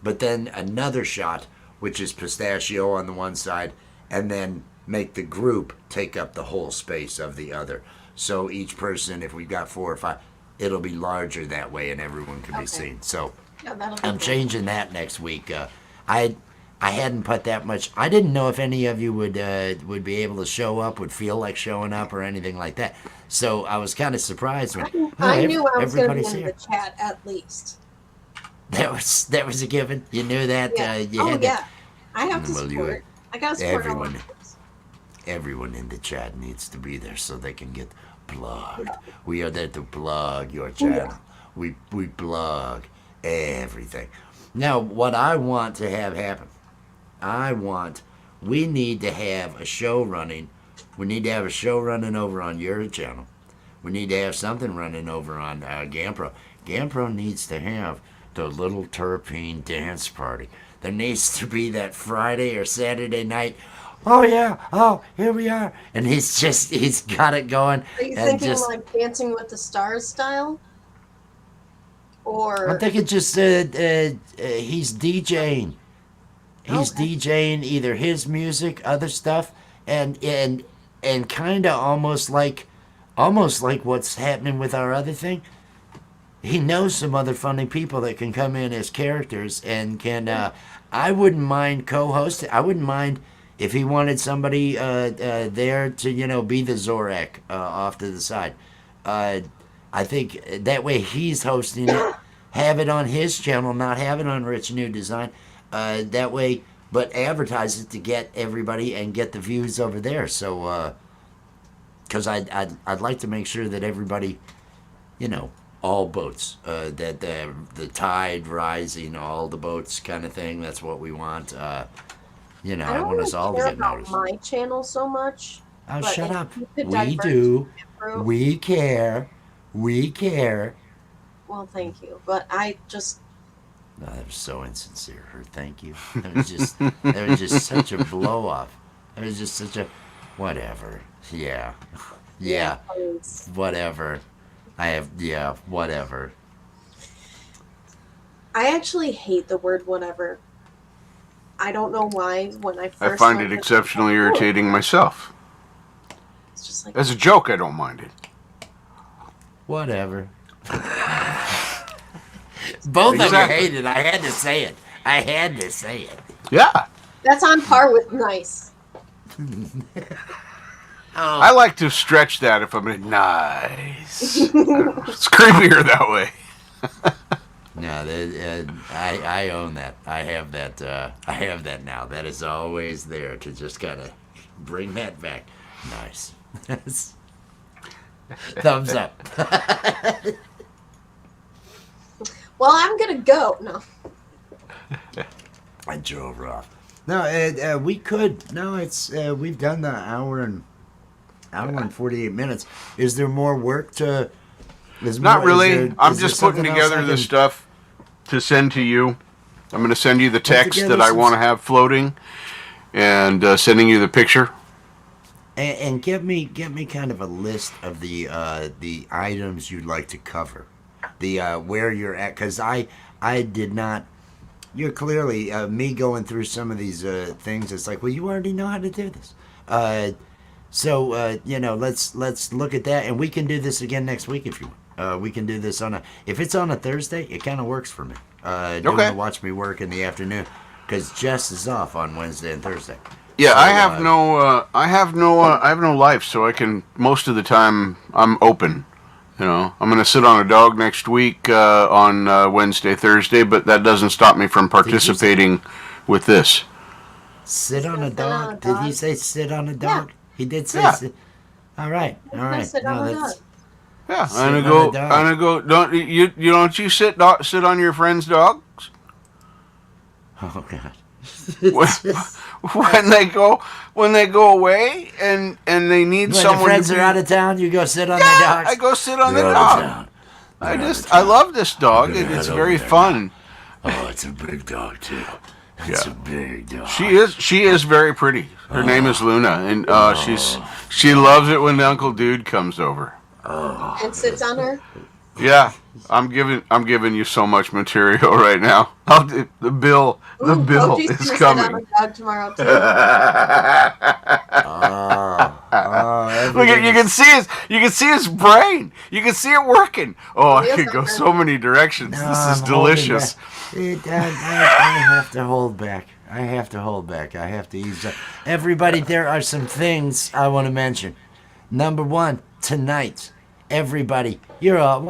S1: But then another shot, which is Pistachio on the one side, and then make the group take up the whole space of the other. So each person, if we've got 4 or 5, it'll be larger that way, and everyone can be seen. So I'm changing that next week. I hadn't put that much. I didn't know if any of you would be able to show up, would feel like showing up, or anything like that. So I was kind of surprised when
S3: I knew I was going to be in
S1: here.
S3: the chat at least.
S1: That was a given. You knew that.
S3: Yeah. I have to support. I got to support
S1: everyone. Everyone in the chat needs to be there so they can get plugged. We are there to plug your channel. We plug everything. Now, what I want to have happen, we need to have a show running. We need to have a show running over on your channel. We need to have something running over on GamePro. GamePro needs to have the Little Terpene dance party. There needs to be that Friday or Saturday night. Oh yeah, here we are. And he's got it going.
S3: Are you thinking like Dancing with the Stars style? Or
S1: I'm thinking just he's DJing. He's DJing either his music, other stuff, and kind of almost like what's happening with our other thing. He knows some other funny people that can come in as characters and can. I wouldn't mind co-hosting. I wouldn't mind if he wanted somebody there to be the Zorak off to the side. I think that way he's hosting it. Have it on his channel, not have it on Rich New Design. That way, but advertise it to get everybody and get the views over there. So, because I'd like to make sure that everybody, all boats, that the tide rising, all the boats kind of thing. That's what we want. I want us all to get noticed.
S3: My channel so much.
S1: Oh, shut up. We do. We care. We care.
S3: Well, thank you, but I just.
S1: No, that was so insincere. Her thank you. That was just such a blow off. It was just such a whatever. Yeah. Whatever. Whatever.
S3: I actually hate the word whatever. I don't know why. When I first,
S2: I find it exceptionally irritating myself.
S3: It's just like
S2: as a joke, I don't mind it.
S1: Whatever. Both of you hate it. I had to say it.
S2: Yeah.
S3: That's on par with nice.
S2: I like to stretch that if I'm nice. It's creepier that way.
S1: No, I own that. I have that. I have that now. That is always there to just kind of bring that back. Nice. Thumbs up.
S3: Well, I'm gonna go. No.
S1: I drove her off. No, we could. No, it's we've done the hour and 48 minutes. Is there more work to?
S2: Not really. I'm just putting together the stuff to send to you. I'm going to send you the text that I want to have floating, and sending you the picture.
S1: And get me kind of a list of the items you'd like to cover, the where you're at, because I did not. You're clearly me going through some of these things. It's like, well, you already know how to do this. So let's look at that, and we can do this again next week if you want. We can do this if it's on a Thursday, it kind of works for me. To watch me work in the afternoon, because Jess is off on Wednesday and Thursday.
S2: Yeah, so, I have no life, so I can, most of the time I'm open. I'm going to sit on a dog next week on Wednesday, Thursday, but that doesn't stop me from participating with this.
S1: Sit on a
S3: Sit on a
S1: dog? Did he
S3: dog.
S1: say sit on a dog? He did say
S2: Yeah.
S1: sit. All right. All
S3: gonna
S1: right.
S3: sit
S1: No,
S3: on a
S1: that's.
S3: dog.
S2: Yeah,
S1: Sit
S2: I'm
S1: on
S2: gonna
S1: a dog.
S2: go. Don't you sit on your friend's dogs
S1: Oh God.
S2: when, when they go away and they need
S1: When
S2: someone
S1: the friends
S2: to be.
S1: are out of town, you go sit on the
S2: Yeah,
S1: dogs.
S2: I go sit on
S1: They're
S2: the
S1: out of
S2: dog.
S1: town. They're out of
S2: I
S1: town.
S2: love this dog.
S1: I'm gonna
S2: It's
S1: head
S2: very
S1: over there
S2: fun.
S1: Oh, it's a big dog too. It's
S2: Yeah.
S1: a big dog.
S2: She is very pretty. Her name is Luna, and she loves it when Uncle Dude comes over.
S3: And sits on her.
S2: Yeah, I'm giving you so much material right now. The bill
S3: Koji's
S2: is
S3: gonna sit
S2: coming.
S3: on a dog tomorrow too.
S2: Look at you can see his brain. You can see it working. Oh, I
S3: Wheels
S2: could go
S3: are
S2: so many directions.
S1: No,
S2: This is
S1: I'm holding
S2: delicious.
S1: back. I have to hold back. I have to hold back. I have to ease up. Everybody, there are some things I want to mention. Number one, tonight, everybody, you all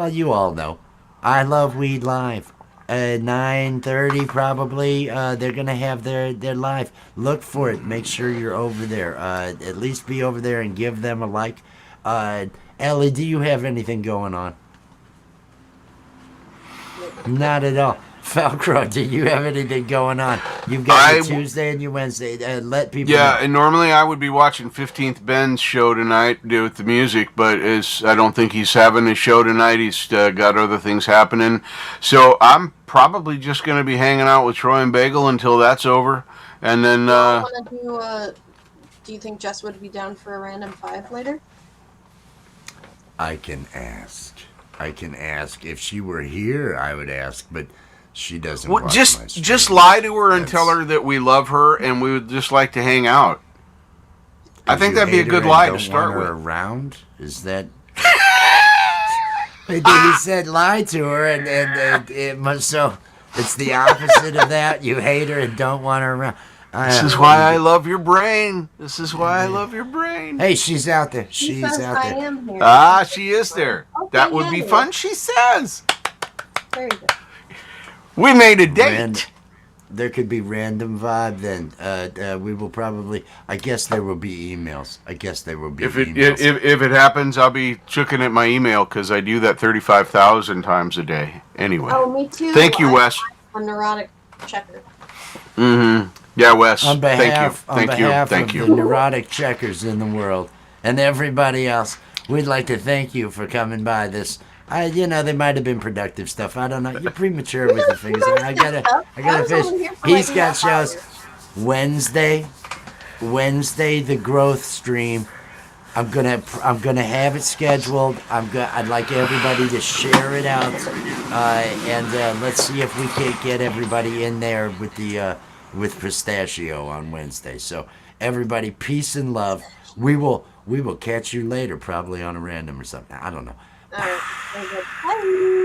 S1: know, I Love Weed Live. 9:30 probably. They're gonna have their live. Look for it. Make sure you're over there. At least be over there and give them a like. Ellie, do you have anything going on? Not at all. Falcro, do you have anything going on? You've got your Tuesday and your Wednesday. Let people
S2: Yeah,
S1: know.
S2: and normally I would be watching 15th Ben's show tonight with the music, but I don't think he's having a show tonight. He's got other things happening. So I'm probably just going to be hanging out with Troy and Bagel until that's over. And then...
S3: Do you think Jess would be down for a random 5 later?
S1: I can ask. If she were here, I would ask, but she doesn't.
S2: Well,
S1: watch my
S2: just
S1: streams.
S2: lie to her and
S1: That's-
S2: tell her that we love her and we would just like to hang out. I think
S1: you
S2: that'd be a
S1: hate her
S2: good
S1: and
S2: lie to
S1: don't
S2: start
S1: want her
S2: with.
S1: around? Is that? Wait, he said lie to her, and it must. So it's the opposite of that. You hate her and don't want her around.
S2: This is why I love your brain. This is why I love your brain.
S1: Hey, she's out there.
S3: She
S1: She's
S3: says
S1: out
S3: I
S1: there.
S3: am here.
S2: Ah, she is there.
S3: Okay,
S2: That would be
S3: yeah.
S2: fun, she says.
S3: Very good.
S2: We made a date.
S1: There could be random vibe. Then we will probably. I guess there will be emails.
S2: If
S1: emails.
S2: if it happens, I'll be checking at my email because I do that 35,000 times a day. Anyway.
S3: Oh, me too.
S2: Thank you, Wes.
S3: I'm a neurotic checker.
S2: Mm-hmm. Yeah, Wes.
S1: On behalf
S2: Thank
S1: of
S2: you.
S1: the neurotic checkers in the world and everybody else, we'd like to thank you for coming by this. They might have been productive stuff. I don't know. You're premature with the fingers. I gotta finish. He's got shows Wednesday, the growth stream. I'm gonna have it scheduled. I'd like everybody to share it out, and let's see if we can't get everybody in there with pistachio on Wednesday. So everybody, peace and love. We will catch you later, probably on a random or something. I don't know.
S3: All right. Very good. Bye.